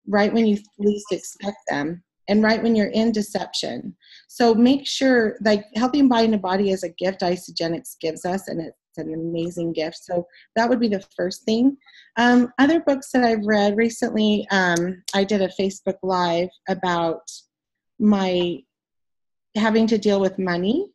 right when you least expect them and right when you're in deception. So make sure, like, Healthy Mind and Body is a gift Isagenix gives us, and it's an amazing gift. So that would be the first thing. Other books that I've read recently, I did a Facebook Live about my having to deal with money.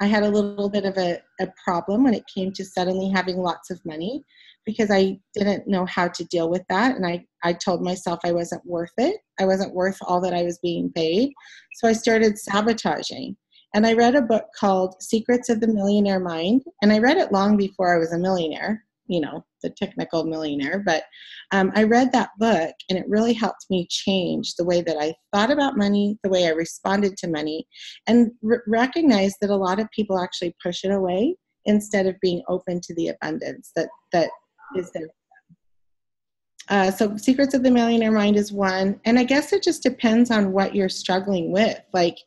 I had a little bit of a problem when it came to suddenly having lots of money because I didn't know how to deal with that. And I told myself I wasn't worth it. I wasn't worth all that I was being paid. So I started sabotaging. And I read a book called Secrets of the Millionaire Mind. And I read it long before I was a millionaire, the technical millionaire. But I read that book, and it really helped me change the way that I thought about money, the way I responded to money, and recognize that a lot of people actually push it away instead of being open to the abundance that is there. So Secrets of the Millionaire Mind is one. And I guess it just depends on what you're struggling with. Like,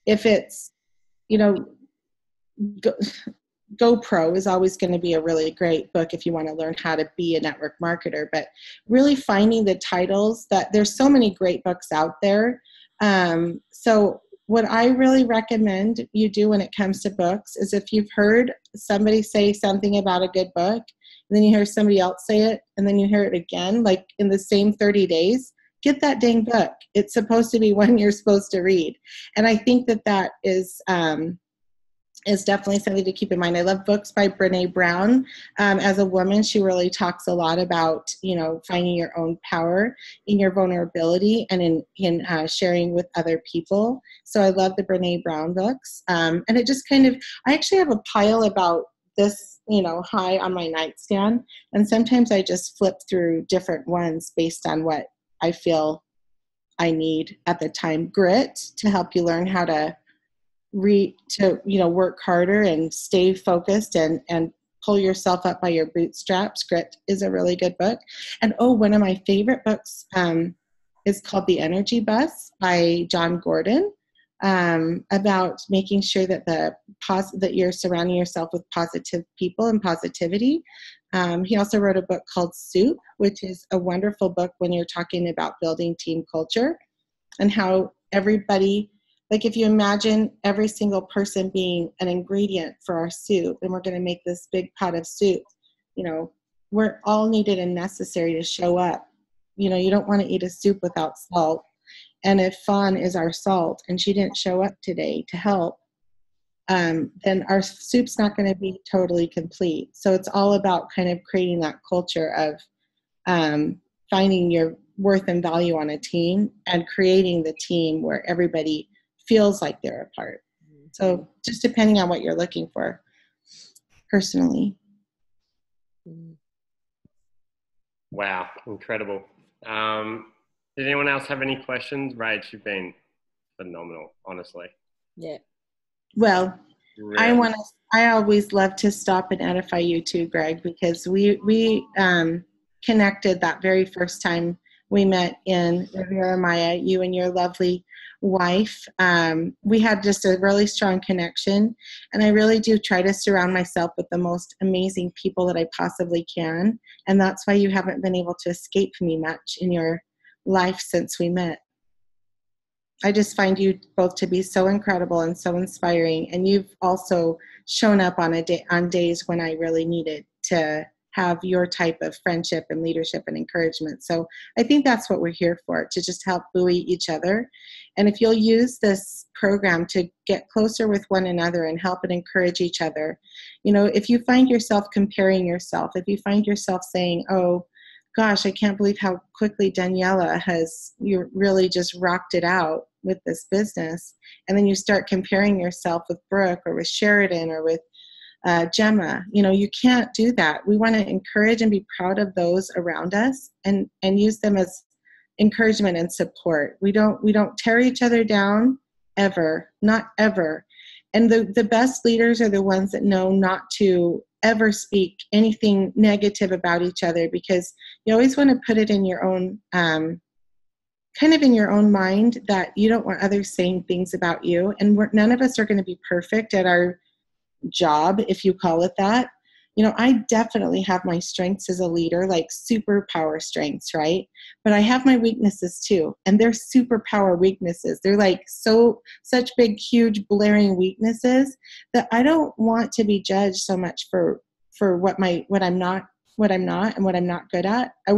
if it's, GoPro is always going to be a really great book if you want to learn how to be a network marketer, but really finding the titles that there's so many great books out there. So what I really recommend you do when it comes to books is, if you've heard somebody say something about a good book, and then you hear somebody else say it, and then you hear it again, like in the same 30 days, get that dang book. It's supposed to be one you're supposed to read. And I think that is definitely something to keep in mind. I love books by Brene Brown. As a woman, she really talks a lot about, finding your own power in your vulnerability and in sharing with other people. So I love the Brene Brown books. And it just I actually have a pile about this, high on my nightstand. And sometimes I just flip through different ones based on what I feel I need at the time. Grit, to help you learn how to work harder and stay focused and pull yourself up by your bootstraps. Grit is a really good book. And one of my favorite books is called The Energy Bus by John Gordon, about making sure that that you're surrounding yourself with positive people and positivity. He also wrote a book called Soup, which is a wonderful book when you're talking about building team culture and how everybody, like if you imagine every single person being an ingredient for our soup, and we're going to make this big pot of soup, we're all needed and necessary to show up. You don't want to eat a soup without salt. And if Fawn is our salt and she didn't show up today to help, then our soup's not going to be totally complete. So it's all about kind of creating that culture of finding your worth and value on a team and creating the team where everybody feels like they're a part. So just depending on what you're looking for personally. Wow, incredible. Did anyone else have any questions? Rach, you've been phenomenal, honestly. Yeah. Well, Really? I always love to stop and edify you too, Greg, because we connected that very first time we met in Riviera Maya, you and your lovely wife. We had just a really strong connection, and I really do try to surround myself with the most amazing people that I possibly can, and that's why you haven't been able to escape me much in your life since we met. I just find you both to be so incredible and so inspiring, and you've also shown up on days when I really needed to have your type of friendship and leadership and encouragement. So I think that's what we're here for, to just help buoy each other. And if you'll use this program to get closer with one another and help and encourage each other, if you find yourself comparing yourself, if you find yourself saying, oh, gosh, I can't believe how quickly Daniela you really just rocked it out with this business. And then you start comparing yourself with Brooke or with Sheridan or with Gemma. You can't do that. We want to encourage and be proud of those around us and use them as encouragement and support. We don't tear each other down ever, not ever. And the best leaders are the ones that know not to ever speak anything negative about each other, because you always want to put it in your own kind of in your own mind that you don't want others saying things about you. And none of us are going to be perfect at our job, if you call it that. I definitely have my strengths as a leader, like superpower strengths, right? But I have my weaknesses too, and they're superpower weaknesses. They're like such big, huge, blaring weaknesses that I don't want to be judged so much for what I'm not and what I'm not good at. I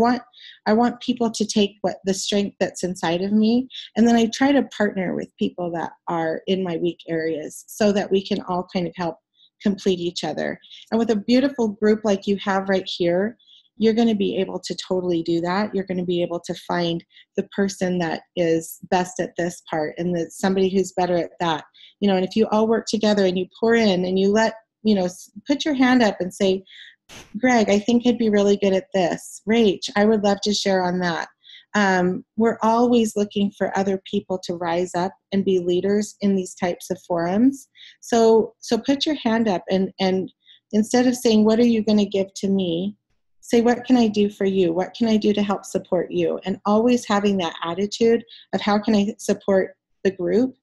want people to take the strength that's inside of me, and then I try to partner with people that are in my weak areas so that we can all kind of help complete each other. And with a beautiful group like you have right here, you're going to be able to totally do that. You're going to be able to find the person that is best at this part and somebody who's better at that. And if you all work together and you pour in and you put your hand up and say, Greg, I think I'd be really good at this. Rach, I would love to share on that. We're always looking for other people to rise up and be leaders in these types of forums. So put your hand up and instead of saying, what are you going to give to me? Say, what can I do for you? What can I do to help support you? And always having that attitude of how can I support the group?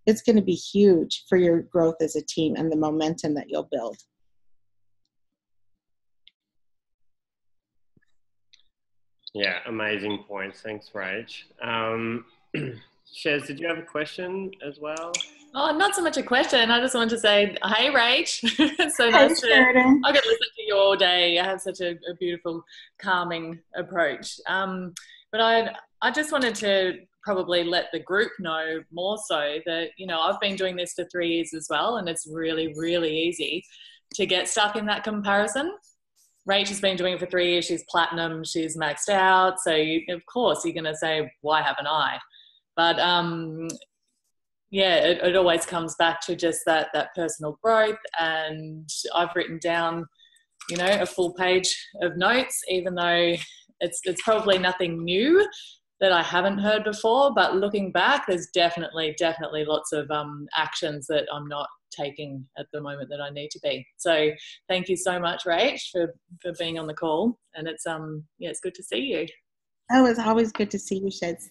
It's going to be huge for your growth as a team and the momentum that you'll build. Yeah, amazing points. Thanks, Rach. Shez, did you have a question as well? Oh, not so much a question. I just wanted to say, hey, Rach. So Hi, nice Sheridan. I could listen to you all day. I have such a beautiful, calming approach. But I just wanted to probably let the group know more so that, I've been doing this for 3 years as well, and it's really, really easy to get stuck in that comparison. Rach has been doing it for 3 years. She's platinum. She's maxed out. So, of course, you're going to say, why haven't I? But yeah, it always comes back to just that personal growth. And I've written down, you know, a full page of notes, even though it's probably nothing new that I haven't heard before, but looking back, there's definitely lots of actions that I'm not taking at the moment that I need to be. So thank you so much, Rach, for being on the call. And it's it's good to see you. Oh, it's always good to see you, Shez.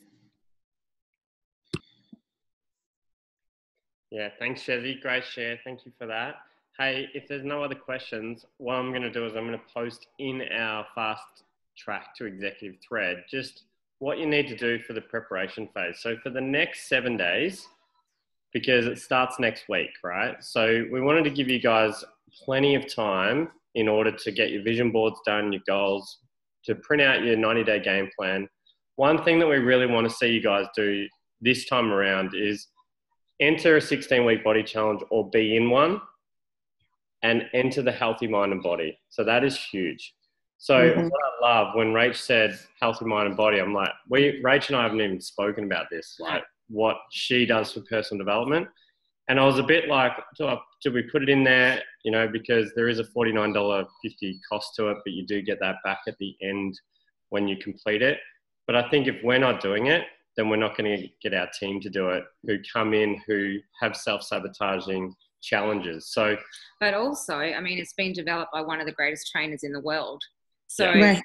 Yeah, thanks, Shezzy. Great share. Thank you for that. Hey, if there's no other questions, what I'm going to do is I'm going to post in our fast track to executive thread just what you need to do for the preparation phase. So for the next 7 days, because it starts next week, right? So we wanted to give you guys plenty of time in order to get your vision boards done, your goals, to print out your 90-day game plan. One thing that we really want to see you guys do this time around is enter a 16-week body challenge or be in one, and enter the healthy mind and body. So that is huge. So what I love when Rach said healthy mind and body, I'm like, Rach and I haven't even spoken about this, like what she does for personal development. And I was a bit like, do we put it in there? You know, because there is a $49.50 cost to it, but you do get that back at the end when you complete it. But I think if we're not doing it, then we're not going to get our team to do it, who come in, who have self-sabotaging challenges. So, but also, I mean, it's been developed by one of the greatest trainers in the world. So right.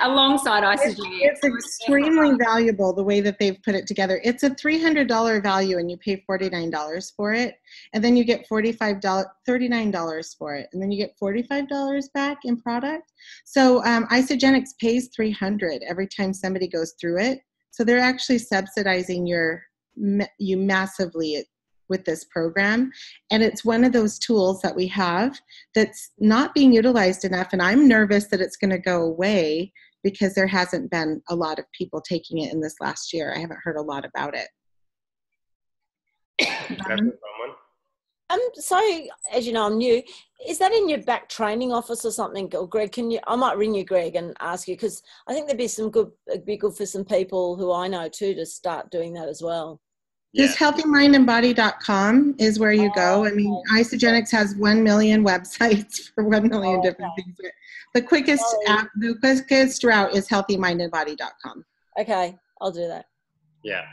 Alongside Isogenics. It's extremely valuable the way that they've put it together. It's a $300 value and you pay $49 for it. And then you get $39 for it. And then you get $45 back in product. So Isogenics pays $300 every time somebody goes through it. So they're actually subsidizing you massively with this program. And it's one of those tools that we have that's not being utilized enough. And I'm nervous that it's going to go away because there hasn't been a lot of people taking it in this last year. I haven't heard a lot about it. So, as you know, I'm new. Is that in your back training office or something? Or Greg, I might ring you, Greg, and ask you, because I think it'd be good for some people who I know too to start doing that as well. Just healthymindandbody.com is where you go. I mean, Isogenics has 1 million websites for 1 million different things. The quickest route is healthymindandbody.com. Okay, I'll do that. Yeah.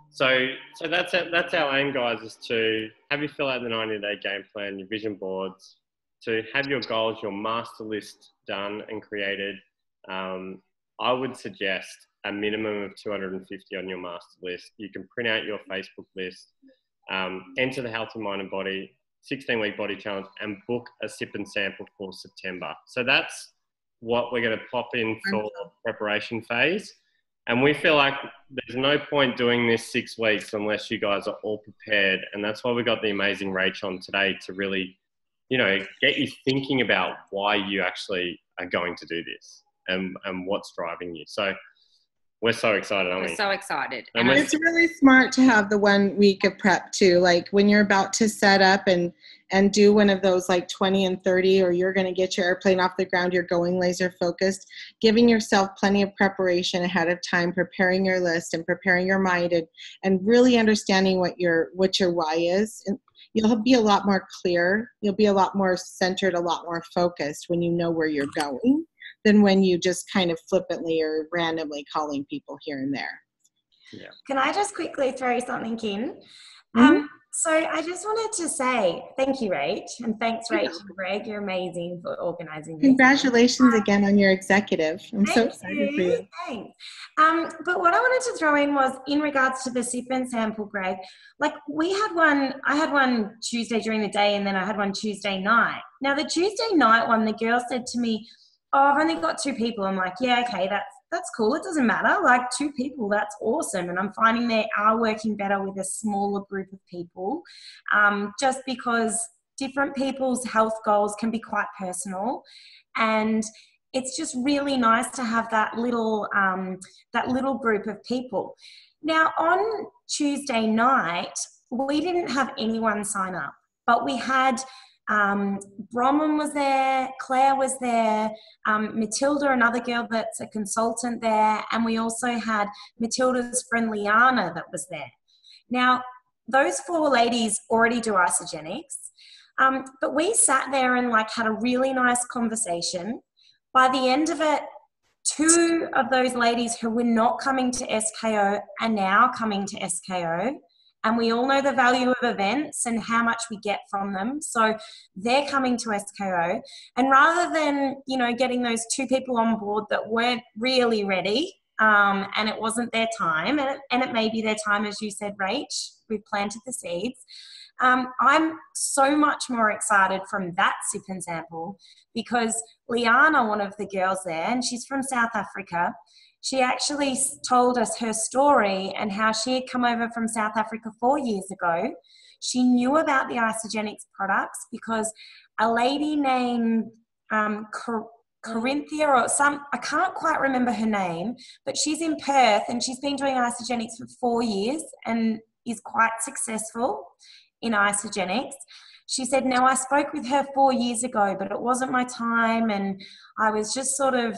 So that's it. That's our aim, guys, is to have you fill out the 90-day game plan, your vision boards, to have your goals, your master list done and created. I would suggest a minimum of 250 on your master list. You can print out your Facebook list, enter the Healthy Mind and Body 16-week body challenge, and book a sip and sample for September. So that's what we're going to pop in for preparation phase. And we feel like there's no point doing this 6 weeks unless you guys are all prepared. And that's why we got the amazing Rach on today to really, you know, get you thinking about why you actually are going to do this and what's driving you. So we're so excited, aren't we? We're so excited. And it's really smart to have the 1 week of prep too. Like when you're about to set up and do one of those like 20 and 30, or you're going to get your airplane off the ground, you're going laser focused, giving yourself plenty of preparation ahead of time, preparing your list and preparing your mind and really understanding what your why is. And you'll be a lot more clear. You'll be a lot more centered, a lot more focused when you know where you're going, than when you just kind of flippantly or randomly calling people here and there. Yeah. Can I just quickly throw something in? So I just wanted to say thank you, Rach, and thanks, Rach and Greg. You're amazing for organising this. Congratulations again on your executive. I'm so excited for you. Thanks. But what I wanted to throw in was in regards to the sip and sample, Greg. Like I had one Tuesday during the day, and then I had one Tuesday night. Now the Tuesday night one, the girl said to me, "Oh, I've only got 2 people." I'm like, yeah, okay, that's cool. It doesn't matter. Like 2 people, that's awesome. And I'm finding they are working better with a smaller group of people, just because different people's health goals can be quite personal. And it's just really nice to have that little group of people. Now on Tuesday night, we didn't have anyone sign up, but we had Bronwyn was there, Claire was there, Matilda, another girl that's a consultant there, and we also had Matilda's friend Liana that was there. Now, those 4 ladies already do Isagenix. But we sat there and like had a really nice conversation. By the end of it, 2 of those ladies who were not coming to SKO are now coming to SKO. And we all know the value of events and how much we get from them. So they're coming to SKO. And rather than, you know, getting those 2 people on board that weren't really ready, and it wasn't their time, and it may be their time, as you said, Rach, we've planted the seeds. I'm so much more excited from that sip and sample because Liana, one of the girls there, and she's from South Africa, she actually told us her story and how she had come over from South Africa 4 years ago. She knew about the Isagenix products because a lady named Corinthia or I can't quite remember her name, but she's in Perth and she's been doing Isagenix for 4 years and is quite successful in Isagenix. She said, now I spoke with her 4 years ago, but it wasn't my time and I was just sort of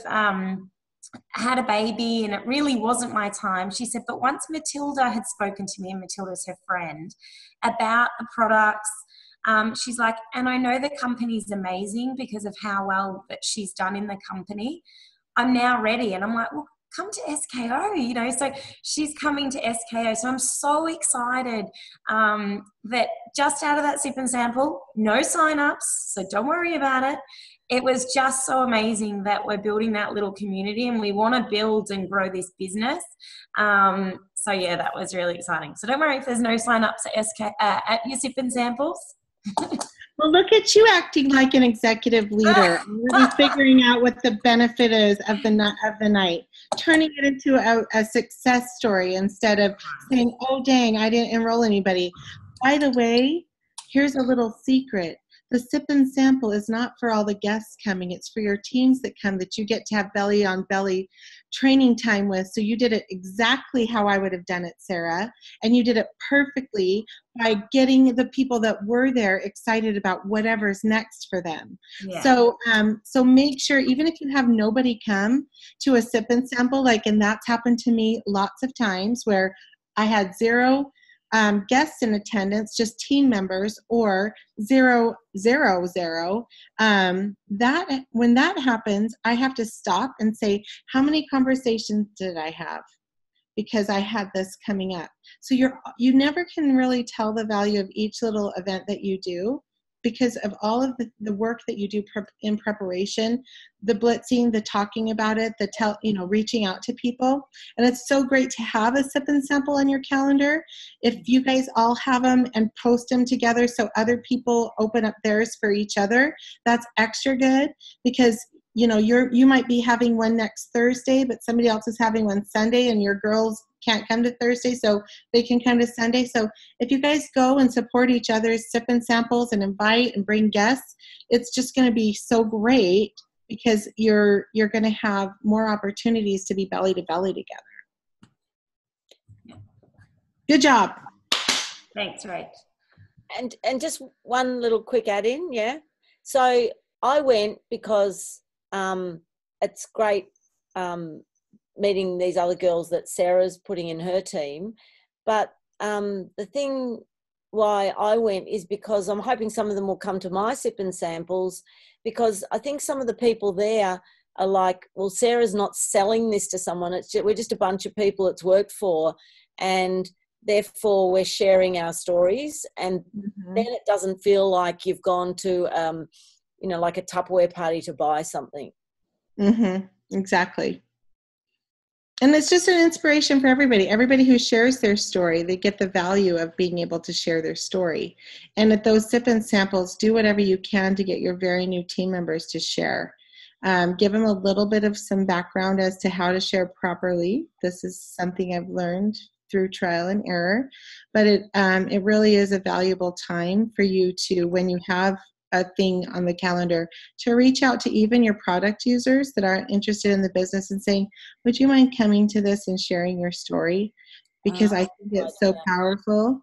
had a baby and it really wasn't my time. She said, but once Matilda had spoken to me, and Matilda's her friend, about the products, she's like, and I know the company's amazing because of how well that she's done in the company. I'm now ready. And I'm like, well, come to SKO, you know. So she's coming to SKO. So I'm so excited that just out of that sip and sample, no sign-ups, so don't worry about it. It was just so amazing that we're building that little community and we want to build and grow this business. So yeah, that was really exciting. So don't worry if there's no sign-ups at your sip and samples. Well, look at you acting like an executive leader, really figuring out what the benefit is of the night, turning it into a success story instead of saying, oh, dang, I didn't enroll anybody. By the way, here's a little secret. The sip and sample is not for all the guests coming. It's for your teams that come that you get to have belly on belly training time with. So you did it exactly how I would have done it, Sarah. And you did it perfectly by getting the people that were there excited about whatever's next for them. Yeah. So make sure, even if you have nobody come to a sip and sample, and that's happened to me lots of times where I had 0 guests in attendance, just team members, or 0, 0, 0. When that happens, I have to stop and say, how many conversations did I have? Because I had this coming up. So you never can really tell the value of each little event that you do because of all of the work that you do in preparation, the blitzing, the talking about it, reaching out to people. And it's so great to have a sip and sample on your calendar. If you guys all have them and post them together so other people open up theirs for each other, that's extra good because you might be having one next Thursday, but somebody else is having one Sunday and your girls can't come to Thursday, so they can come to Sunday. So if you guys go and support each other's sip and samples and invite and bring guests, it's just going to be so great because you're going to have more opportunities to be belly to belly together. Good job. Thanks, Rach. And just one little quick add-in, yeah. So I went because it's great meeting these other girls that Sarah's putting in her team. But the thing why I went is because I'm hoping some of them will come to my sip and samples, because I think some of the people there are like, well, Sarah's not selling this to someone. We're just a bunch of people it's worked for, and therefore we're sharing our stories. And then it doesn't feel like you've gone to, like a Tupperware party to buy something. Exactly. And it's just an inspiration for everybody. Everybody who shares their story, they get the value of being able to share their story. And at those sip and samples, do whatever you can to get your very new team members to share. Give them a little bit of some background as to how to share properly. This is something I've learned through trial and error, but it really is a valuable time for you to, when you have a thing on the calendar, to reach out to even your product users that aren't interested in the business and saying, would you mind coming to this and sharing your story? Because I think it's so powerful.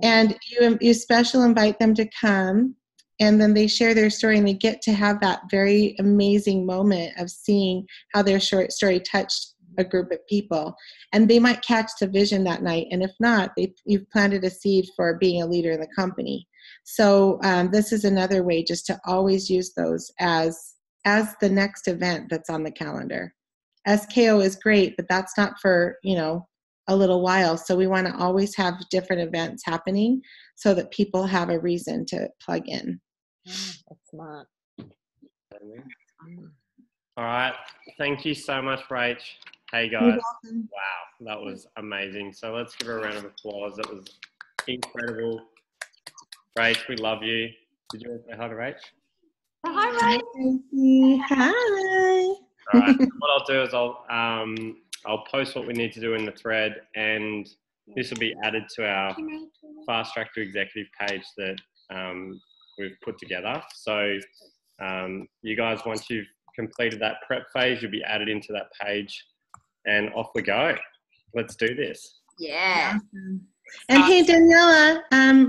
And you special invite them to come, and then they share their story and they get to have that very amazing moment of seeing how their short story touched a group of people, and they might catch the vision that night. And if not, you've planted a seed for being a leader in the company. So this is another way just to always use those as the next event that's on the calendar. SKO is great, but that's not for, a little while. So we want to always have different events happening so that people have a reason to plug in. That's smart. All right. Thank you so much, Rach. Hey, guys. You're welcome. Wow, that was amazing. So let's give her a round of applause. That was incredible. Rach, we love you. Did you want to say hi to Rach? Hi, Rach. Hi. All right. What I'll do is I'll post what we need to do in the thread, and this will be added to our Fast Track to Executive page that we've put together. So you guys, once you've completed that prep phase, you'll be added into that page, and off we go. Let's do this. Yeah. Awesome. And hey, Daniela,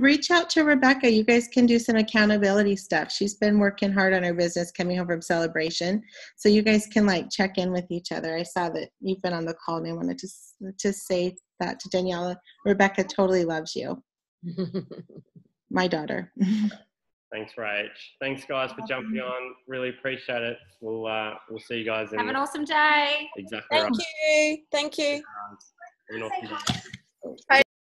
reach out to Rebecca. You guys can do some accountability stuff. She's been working hard on her business coming home from Celebration. So you guys can check in with each other. I saw that you've been on the call, and I wanted to say that to Daniela. Rebecca totally loves you. My daughter. Thanks, Rach. Thanks, guys, for jumping on. Really appreciate it. We'll see you guys. Have an awesome day. Exactly. Thank you. Thank you. Have an awesome day.